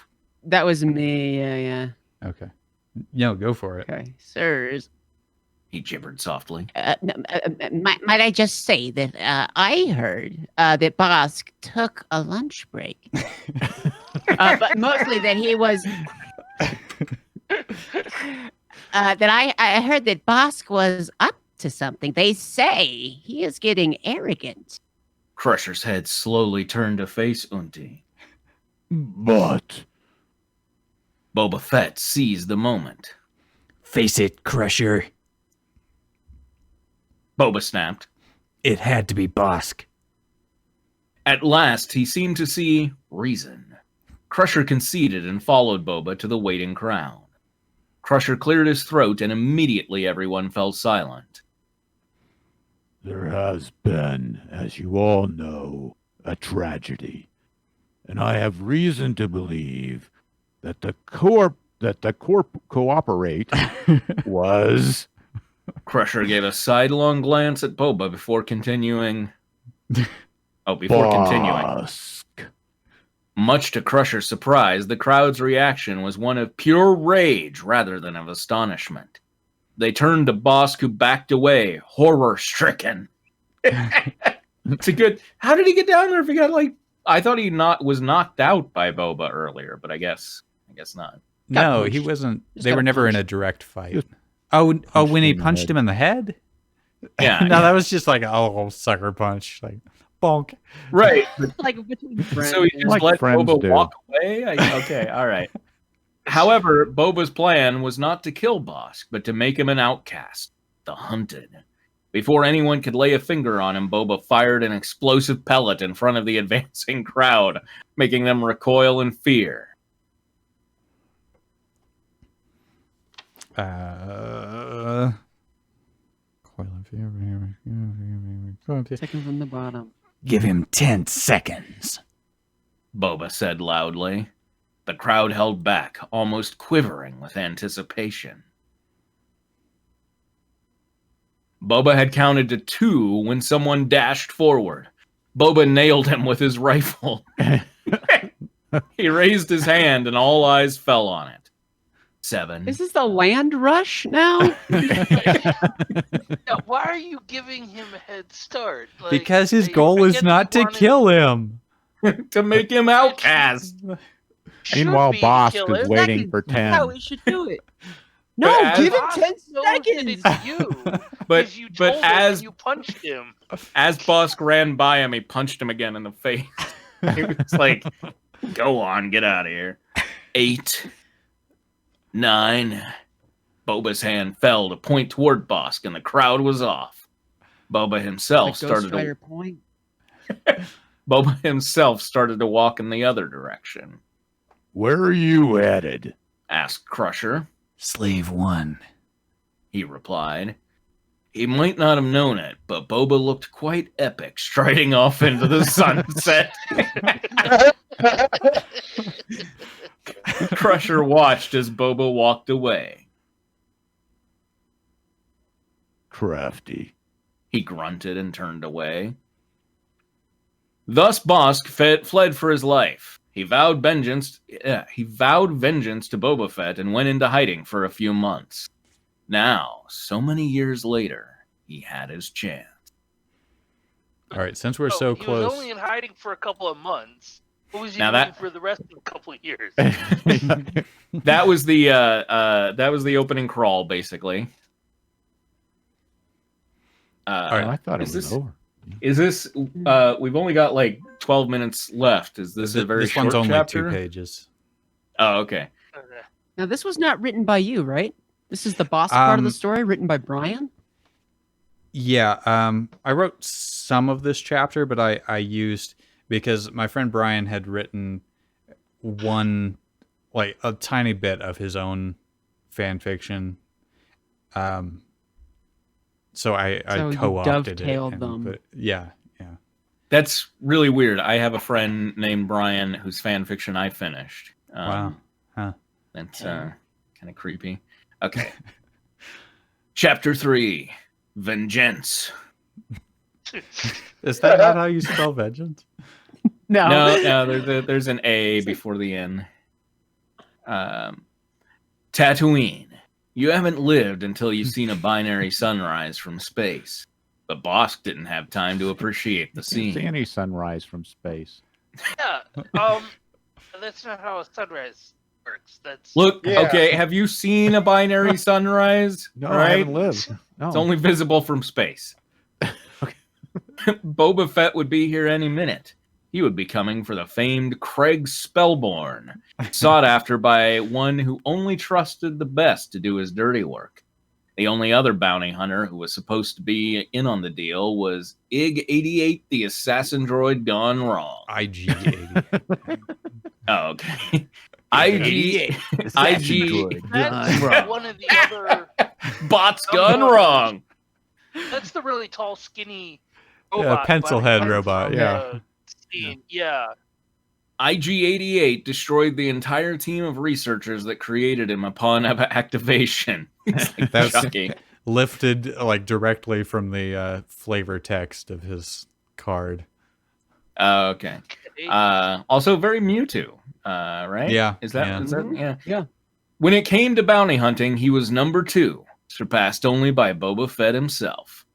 that was me? Yeah. Okay. No, go for it. Okay, sirs. He gibbered softly. Might I just say that I heard that Bosk took a lunch break, but mostly that he was. That I heard that Bosk was up to something. They say he is getting arrogant. Crusher's head slowly turned to face Unti. But Boba Fett seized the moment. Face it, Crusher. Boba snapped. It had to be Bosk. At last, he seemed to see reason. Crusher conceded and followed Boba to the waiting crowd. Crusher cleared his throat, and immediately everyone fell silent. there has been, as you all know, a tragedy. And I have reason to believe that the cooperate was... Crusher gave a sidelong glance at Boba before continuing. Continuing. Bosk. Much to Crusher's surprise, the crowd's reaction was one of pure rage rather than of astonishment. They turned to Bosk, who backed away, horror-stricken. It's a good... How did he get down there if he got, like... I thought he was knocked out by Boba earlier, but I guess not. No, punched. he wasn't. Just They got were never in punched. a direct fight. Just Oh, when punched he him in the punched head. him in the head? Yeah. No, that was just like a sucker punch, like bonk. Right. Like between friends. So he just Like let friends Boba do. walk away? Okay, all right. However, Boba's plan was not to kill Bosk, but to make him an outcast, the hunted. Before anyone could lay a finger on him, Boba fired an explosive pellet in front of the advancing crowd, making them recoil in fear. Second from the bottom. Give him 10 seconds. Boba said loudly. The crowd held back, almost quivering with anticipation. Boba had counted to 2 when someone dashed forward. Boba nailed him with his rifle. He raised his hand and all eyes fell on it. 7. Is this the land rush now? Now, why are you giving him a head start? Like, Because his I goal is get not you to wanted- kill him. To make him outcast. should Meanwhile, be Bosk kill is him. waiting for 10. How we should do it. No, But as- give him Bosk 10 knows that seconds. it's you. But Because you told him as and you punched him. as Bosk ran by him, he punched him again in the face. He was like, "Go on, get out of here." 8, 9. Boba's hand fell to point toward Bosk, and the crowd was off. Boba himself Like Ghost started Rider to point. Boba himself started to walk in the other direction. Where are you headed? Asked Crusher. Slave 1. He replied. He might not have known it, but Boba looked quite epic, striding off into the sunset. Crusher watched as Boba walked away. Crafty. He grunted and turned away. Thus Bosk fled for his life. He vowed vengeance. He vowed vengeance to Boba Fett and went into hiding for a few months. Now, so many years later, he had his chance. All right, since we're so he close. was only in hiding for a couple of months. What was he Now doing for the rest of a couple of years? That was the opening crawl, basically. All right, I thought it is was this- over. Is this? We've only got like 12 minutes left. Is this a very this short one's only chapter? 2 pages. Oh, okay. Okay. Now, this was not written by you, right? This is the boss part of the Um, story, written by Brian? Yeah, I wrote some of this chapter, but I used, because my friend Brian had written one, like a tiny bit of his own fan fiction. So I So you co-opted it. dovetailed and them. yeah. That's really weird. I have a friend named Brian whose fan fiction I finished. Wow. Huh. That's kind of creepy. Okay. Chapter 3, Vengeance. Is that not how you spell vengeance? No, there's an A before the N. Tatooine. You haven't lived until you've seen a binary sunrise from space. But Bosk didn't have time to appreciate the Can't see scene. any sunrise from space. Yeah. That's not how a sunrise works. That's Look, Yeah. okay, have you seen a binary sunrise? No, All I right? haven't lived. No. It's only visible from space. Boba Fett would be here any minute. He would be coming for the famed Craig Spellborn, sought after by one who only trusted the best to do his dirty work. The only other bounty hunter who was supposed to be in on the deal was IG-88, the assassin droid gone wrong. IG-80. Oh, okay. IG that's one of the other. bots gone wrong. That's the really tall, skinny Yeah, robot. pencil by head the robot, from yeah. the scene. Yeah. IG-88 destroyed the entire team of researchers that created him upon activation. It's like That's- shocking. Lifted like directly from the flavor text of his card. Okay. Also very Mewtwo, right? Yeah, Is that, yeah. is that yeah. Yeah. When it came to bounty hunting, he was number 2, surpassed only by Boba Fett himself.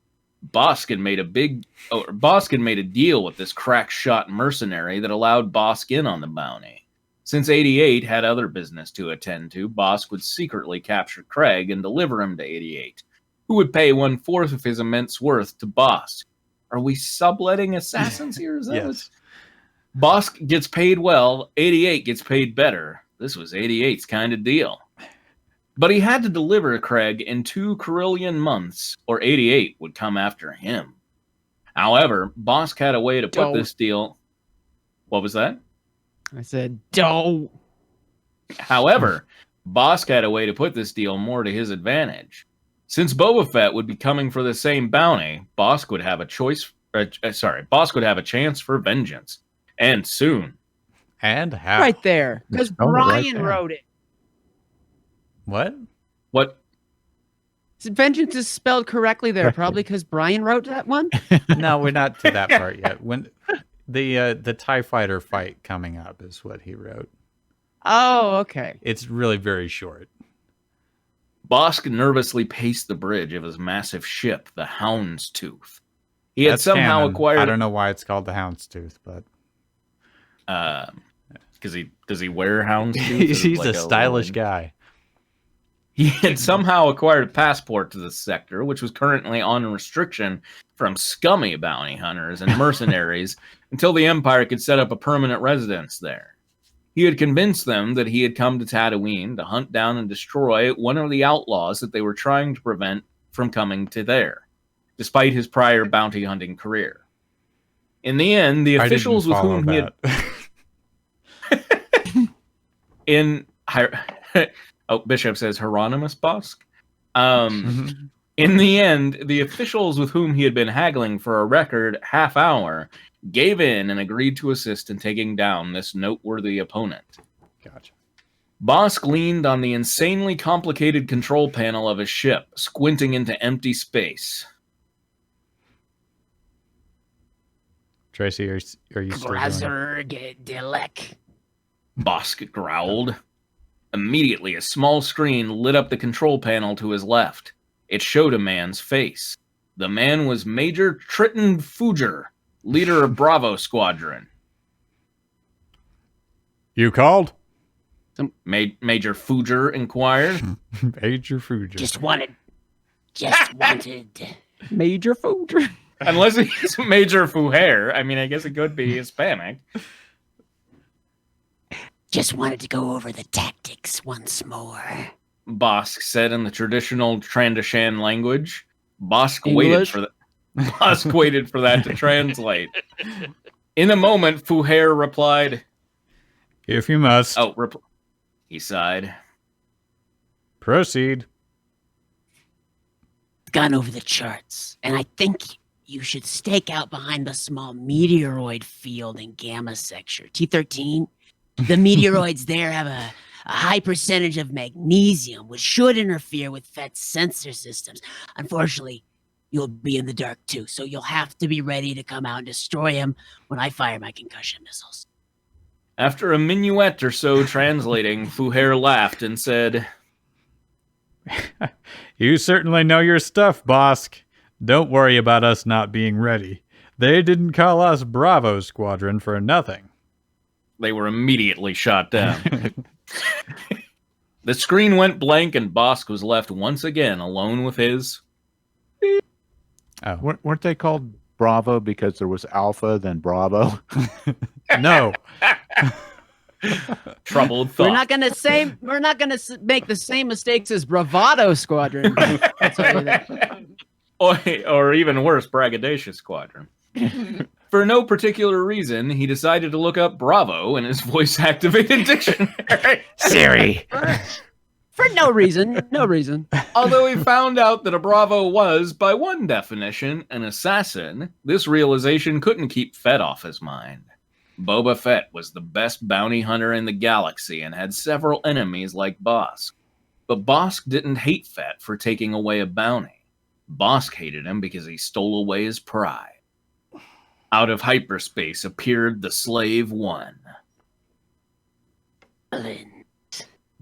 Bosk had made a deal with this crack shot mercenary that allowed Bosk in on the bounty. Since 88 had other business to attend to, Bosk would secretly capture Craig and deliver him to 88, who would pay 1/4 of his immense worth to Bosk. Are we subletting assassins here? Is that Yes. what's... Bosk gets paid well, 88 gets paid better. This was 88's kind of deal. But he had to deliver Craig in 2 Carillion months, or 88 would come after him. However, Bosk had a way to put Don't. this deal... What was that? I said, don't. However, Bosk had a way to put this deal more to his advantage. Since Boba Fett would be coming for the same bounty, Bosk would have a Bosk would have a chance for vengeance. And soon. And how? Right there. Because Oh, right Brian there. wrote it. What? What? Vengeance is spelled correctly there, probably because Brian wrote that one. No, we're not to that part yet. When the TIE fighter fight coming up is what he wrote. Oh, okay. It's really very short. Bosk nervously paced the bridge of his massive ship, the Houndstooth. He had That's somehow canon. acquired... I don't know why it's called the Houndstooth, but Does he wear houndstooth? he's Like a stylish little- guy. He had somehow acquired a passport to the sector, which was currently on restriction from scummy bounty hunters and mercenaries until the Empire could set up a permanent residence there. He had convinced them that he had come to Tatooine to hunt down and destroy one of the outlaws that they were trying to prevent from coming to there, despite his prior bounty hunting career. In the end, the I didn't officials with follow whom he had... that. Bishop says Hieronymus Bosk. In the end, the officials with whom he had been haggling for a record half hour gave in and agreed to assist in taking down this noteworthy opponent. Gotcha. Bosk leaned on the insanely complicated control panel of his ship, squinting into empty space. Tracy, are you still doing it? Grazerg Dilek. Bosk growled. Immediately, a small screen lit up the control panel to his left. It showed a man's face. The man was Major Tristan Fuger, leader of Bravo Squadron. You called? Major Fuger inquired. Major Fuger. Just wanted. Major food. Unless he's Major Fuher. I mean, I guess it could be Hispanic. Just wanted to go over the tactics once more. Bosk said in the traditional Trandoshan language. Bosk English? waited for that to translate. In a moment, Fuher replied, If you must. He sighed. Proceed. Gone over the charts, and I think you should stake out behind the small meteoroid field in Gamma Sector, T13. The meteoroids there have a high percentage of magnesium, which should interfere with Fett's sensor systems. Unfortunately, you'll be in the dark too, so you'll have to be ready to come out and destroy him when I fire my concussion missiles. After a minuet or so translating, Fuher laughed and said, You certainly know your stuff, Bosk. Don't worry about us not being ready. They didn't call us Bravo Squadron for nothing. They were immediately shot down. The screen went blank and Bosk was left once again alone with his... Oh. Weren't they called Bravo because there was Alpha, then Bravo? No. Troubled thought. We're not gonna make the same mistakes as Bravado Squadron. I'll tell you that. Or even worse, Braggadocious Squadron. For no particular reason, he decided to look up Bravo in his voice-activated dictionary. Siri. For no reason. No reason. Although he found out that a Bravo was, by one definition, an assassin, this realization couldn't keep Fett off his mind. Boba Fett was the best bounty hunter in the galaxy and had several enemies like Bosk. But Bosk didn't hate Fett for taking away a bounty. Bosk hated him because he stole away his pride. Out of hyperspace appeared the Slave One.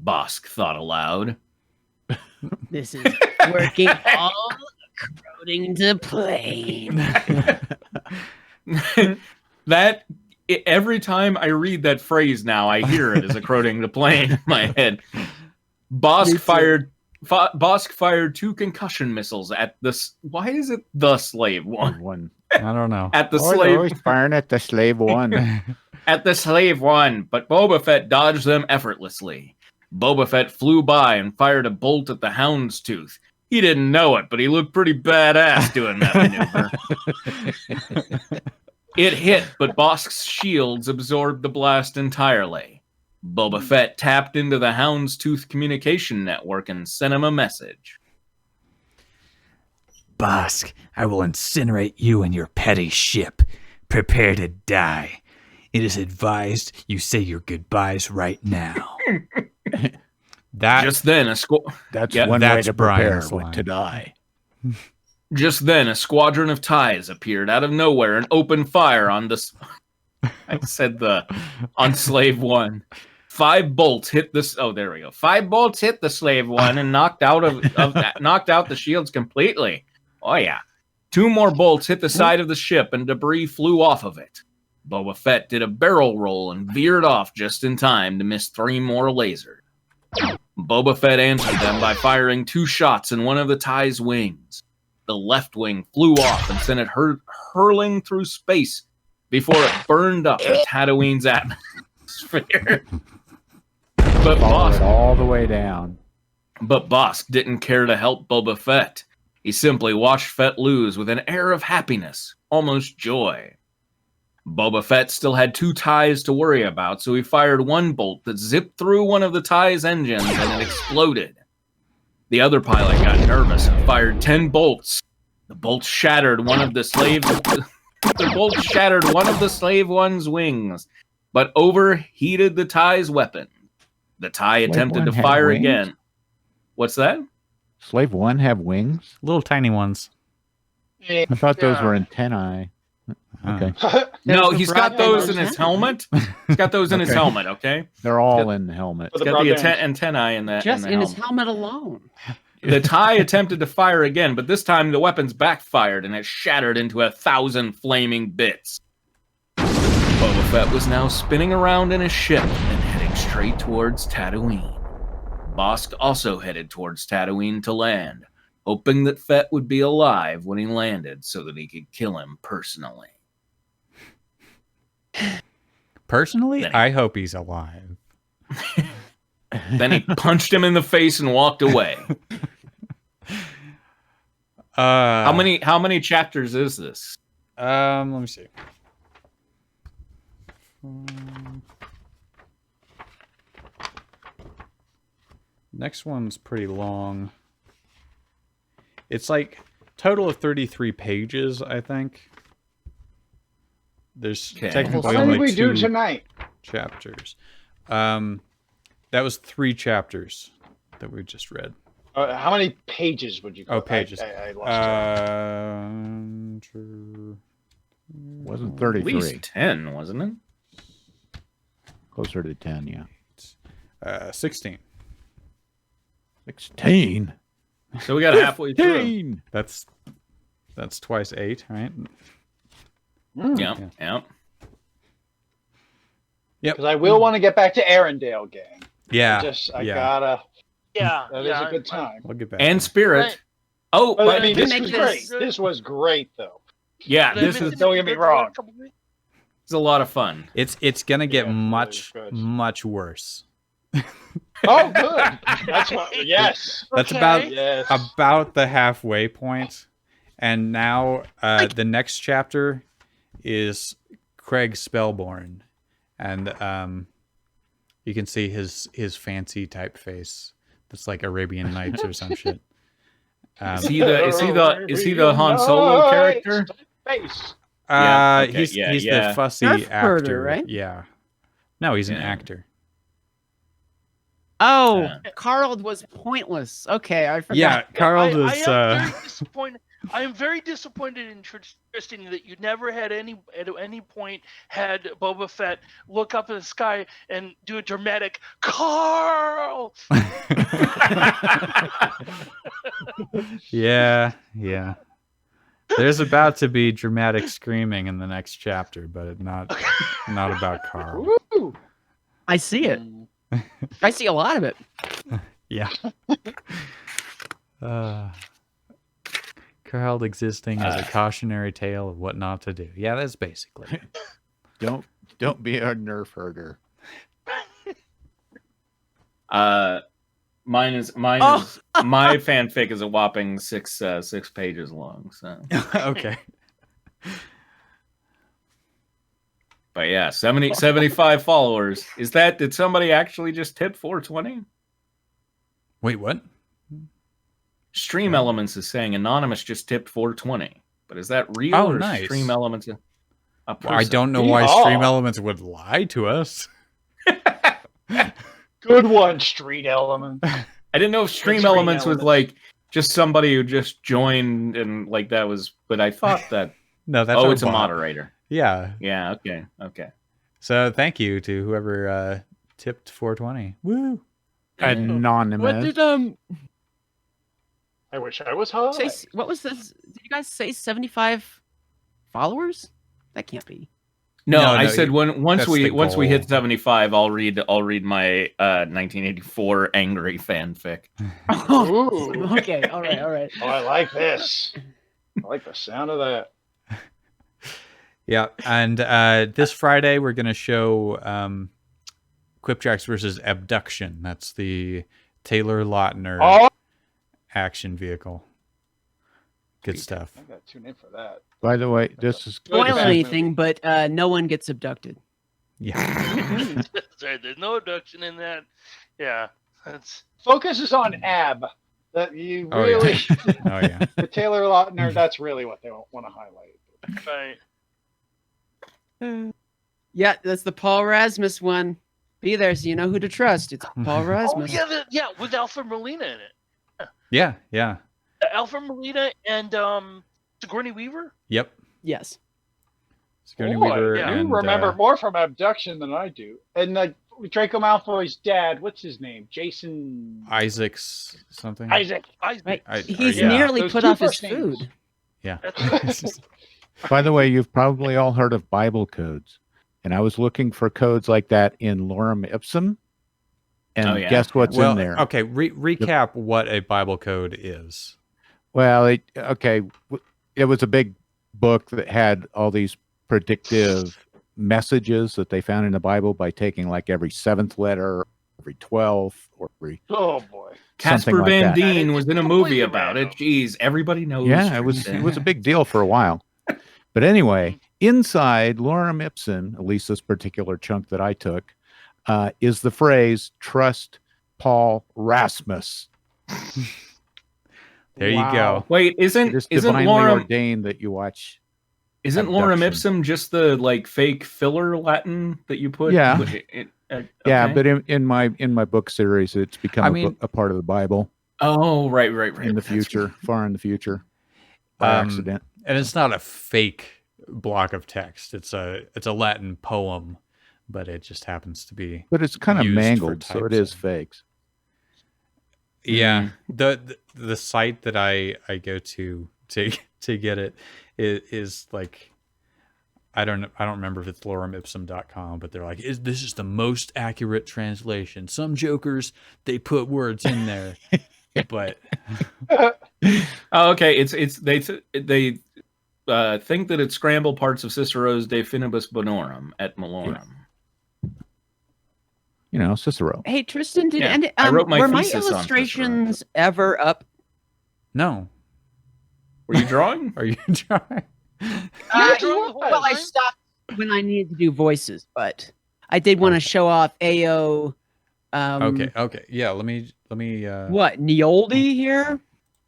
Bosk thought aloud. This is working all according to plan. That every time I read that phrase now, I hear it as according to plan in my head. Bosk fired 2 concussion missiles at the. Why is it the Slave One? I don't know. At the They're slave. always firing at the Slave One. At the Slave One, but Boba Fett dodged them effortlessly. Boba Fett flew by and fired a bolt at the Houndstooth. He didn't know it, but he looked pretty badass doing that maneuver. It hit, but Bosk's shields absorbed the blast entirely. Boba Fett tapped into the Houndstooth communication network and sent him a message. Bosk, I will incinerate you and your petty ship. Prepare to die. It is advised you say your goodbyes right now. Just then, That's Yeah, one way that's to prepare Brian's line. to die. Just then, a squadron of TIEs appeared out of nowhere and opened fire on the... I said on Slave One. 5 bolts hit this. Oh, there we go. 5 bolts hit the Slave One and knocked out the shields completely. Oh yeah. 2 more bolts hit the side of the ship and debris flew off of it. Boba Fett did a barrel roll and veered off just in time to miss 3 more lasers. Boba Fett answered them by firing 2 shots in one of the TIE's wings. The left wing flew off and sent it hurling through space before it burned up in Tatooine's atmosphere. But Followed it all the way down. But Bosk didn't care to help Boba Fett. He simply watched Fett lose with an air of happiness, almost joy. Boba Fett still had 2 TIEs to worry about, so he fired 1 bolt that zipped through one of the TIE's engines and it exploded. The other pilot got nervous and fired 10 bolts. The bolt shattered one of the Slave One's wings, but overheated the TIE's weapon. The TIE attempted to fire again. What's that? Slave One have wings? Little tiny ones. I thought those were antennae. Okay. No, the he's got broadband those in his antenna. helmet. He's got those in his Okay. helmet. Okay, They're all in the helmet. For he's the got the broadband. antennae in that. Just in, in the his helmet. helmet alone. The tie attempted to fire again, but this time the weapons backfired and it shattered into 1,000 flaming bits. Boba Fett was now spinning around in his ship and heading straight towards Tatooine. Bosk also headed towards Tatooine to land, hoping that Fett would be alive when he landed so that he could kill him personally. Personally, Then he- I hope he's alive. Then he punched him in the face and walked away. How many chapters is this? Let me see. Next one's pretty long. It's like total of 33 pages, I think. There's Okay. technically What did only we do 2 tonight? chapters. That was 3 chapters that we just read. How many pages would you call Oh, pages. I lost track. Wasn't At 33. least 10, wasn't it? Closer to 10, yeah. 16. 16. So we got halfway through. 15. That's twice 8, right? Yeah, Yeah. yeah. Because I will want to get back to Arendelle, gang. Yeah. I yeah. gotta. Yeah, That is yeah, a good time. We'll get back. And to Spirit. Right. Oh, But but I mean, to this make was this- great. This was great, though. yeah, Did I this mention is don't that get me you read the last wrong. couple weeks? a lot of fun. It's gonna get Yeah, much really good. much worse. Oh, good. That's what. Yes. That's Okay. Yes. about the halfway point, and now the next chapter is Craig Spellborn, and you can see his fancy typeface that's like Arabian Nights or some shit. Is he the Han Solo character? Face. Yeah, okay, he's yeah. the fussy Nerf actor, herder, right? Yeah, no, he's an Yeah. actor. Oh, Yeah. Carl was pointless. Okay, I forgot. Yeah, Carl I is. am very disappointed. I am very disappointed in Tristan that you never had at any point had Boba Fett look up in the sky and do a dramatic Carl. Yeah. There's about to be dramatic screaming in the next chapter, but not about Carl. Woo. I see it. I see a lot of it. Yeah. Carl existing as a cautionary tale of what not to do. Yeah, that's basically it. Don't be a nerf herder. Mine is my fanfic is a whopping 6 pages long. So, Okay. but yeah, 75 followers. Did somebody actually just tip 420? Wait, what? Stream Elements is saying anonymous just tipped 420, but is that real? Oh, or is nice. Stream Elements a Well, I person? don't know why Yeehaw. Stream Elements would lie to us. Good one, Street Element. I didn't know if Stream Stream Elements was Elements. like just somebody who just joined and like that was. But I thought that. No, that's our It's a bot. moderator. Yeah. Yeah. Okay. So thank you to whoever tipped 420. Woo. Anonymous. What did I wish I was high. say? What was this? Did you guys say 75 followers? That can't be. No, No, I no, said once that's we the hit goal. 75, I'll read my 1984 angry fanfic. Ooh. Okay. All right. Oh, I like this. I like the sound of that. Yeah, and this Friday we're gonna show Quiptracks versus Abduction. That's the Taylor Lautner Oh, action vehicle. Good stuff. I gotta tune in for that. By the way, this is Good Spoil bad anything, but no one gets abducted. Yeah. That's right. There's no abduction in that. Yeah, that's Focus is on Ab. That you Oh, really, yeah. Oh yeah. the Taylor Lautner. That's really what they want to highlight. right. Yeah, that's the Paul Rasmus one. Be there so you know who to trust. It's Paul Oh Rasmus. yeah, with Alfred Molina in it. Yeah. Alfred Molina and Sigourney Weaver. Yep. Yes. Sigourney Boy, Weaver yeah. you and remember more from Abduction than I do. And Draco Malfoy's dad, what's his name? Jason Isaac's something. Isaac. Right. I- He's yeah. nearly Those put two off his first names. food. Yeah. By the way, you've probably all heard of Bible codes. And I was looking for codes like that in Lorem Ipsum. And Oh, yeah. guess what's well, in there? okay. Recap what a Bible code is. Well, it was a big book that had all these predictive messages that they found in the Bible by taking like every 7th letter, every 12th, or every Oh boy. something Casper like Van that. Dien was in a movie Completely about random. it. Jeez, everybody knows. Yeah, it was a big deal for a while. But anyway, inside Lorem Ipsum, at least this particular chunk that I took, is the phrase "Trust Paul Rasmus." There you go. Wait, It isn't is divinely Lorem ordained that you watch. isn't Lorem Abduction. Ipsum just the like fake filler Latin that you put? Yeah. Yeah, okay. but in my book series, it's become a part of the Bible Oh, right. in the That's future, far in the future, by accident. And it's not a fake block of text. It's a Latin poem, but it just happens to be. But it's kind of used for mangled, so it is typesetting. fakes. Yeah, the site that I go to get it is like, I don't remember if it's loremipsum.com, but they're like, this is the most accurate translation. Some jokers, they put words in there, but Oh, okay. It's they think that it's scrambled parts of Cicero's De Finibus Bonorum et Malorum. You know, Cicero. Hey, Tristan, Yeah, I wrote my were my thesis on illustrations ever up? no. Were you drawing? Are you trying? Well, I stopped when I needed to do voices, but I did want to show off AO. Okay. Yeah, let me. What, Neoldi here?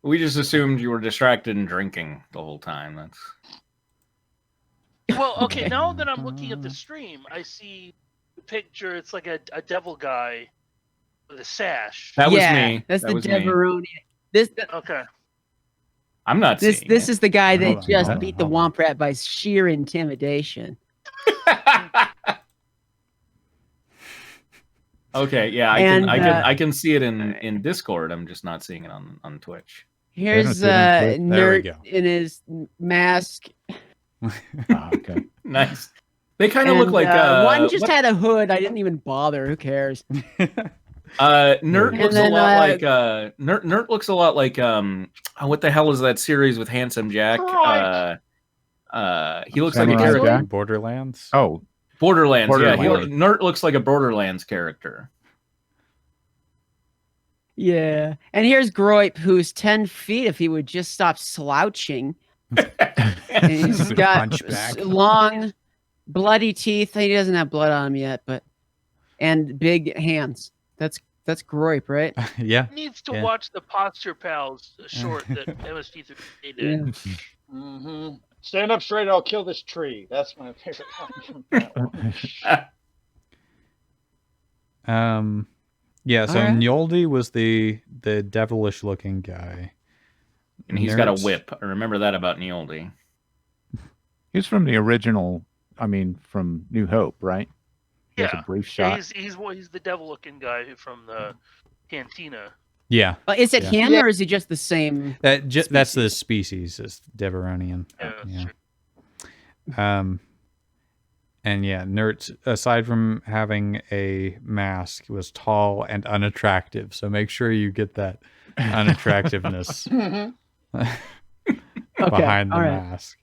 We just assumed you were distracted and drinking the whole time. That's Well, okay, now that I'm looking at the stream, I see the picture. It's like a devil guy with a sash. that was Yeah, me. that's That the was me. Deveroni. This Okay. I'm not this seeing this it. is the guy Hold that on, just hold on, beat the hold on. Womp Rat by sheer intimidation. Okay, yeah, And, I can see it in Discord. I'm just not seeing it on Twitch. Here's see it on Twitch. There we Nerd go. in his mask. Okay. Nice. They kind of And, look like one just what- had a hood. I didn't even bother. Who cares? Nert And looks then, a lot like Nert looks a lot like what the hell is that series with Handsome Jack? He looks like a Samurai character. Jack? Borderlands. Oh, Borderlands. Yeah, Borderlands. Nert looks like a Borderlands character. Yeah. And here's Groip, who's 10 feet if he would just stop slouching. And he's got Hunchback. long, bloody teeth. He doesn't have blood on him yet, and big hands. That's Groip, right? Yeah. Needs to Yeah. watch the Posture Pals short that MST3 did. Mm-hmm. Stand up straight, I'll kill this tree. That's my favorite line from that one. Yeah, so All right. Njoldi was the devilish looking guy. And he's got a Nerds- whip. I remember that about Neoldi. he's from the original. I mean, from New Hope, right? He has Yeah. a brief Yeah, shot. he's the devil-looking guy from the cantina. Yeah. Is it Yeah. him or is he just the same? That's the species, is Deveronian. Yeah, that's Yeah. true. And yeah, Nert, aside from having a mask, was tall and unattractive. So make sure you get that unattractiveness Mhm. behind the all right. mask.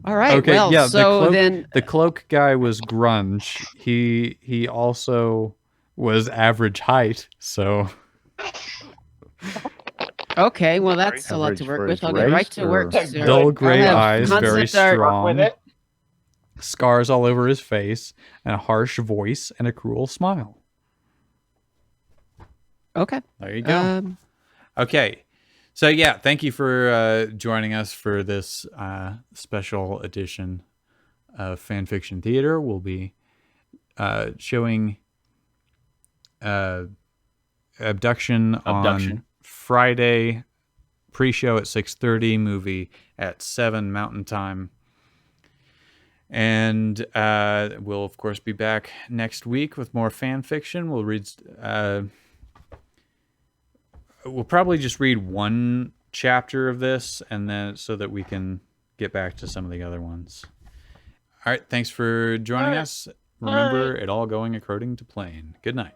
All right. Okay, well, yeah, so then the cloak guy was grunge. He also was average height. So okay, well that's a lot to Average work for with. his I'll get right race, to work. or- sir. dull I'll gray have eyes, very concept art. With strong, it. scars all over his face, and a harsh voice and a cruel smile. Okay. There you go. Okay. So yeah, thank you for joining us for this special edition of Fanfiction Theater. We'll be showing Abduction on Friday. Pre-show at 6:30. Movie at 7 Mountain Time. And we'll, of course, be back next week with more fan fiction. We'll read... we'll probably just read one chapter of this, and then so that we can get back to some of the other ones. All right, thanks for joining us. Remember, it all going according to plan. Good night.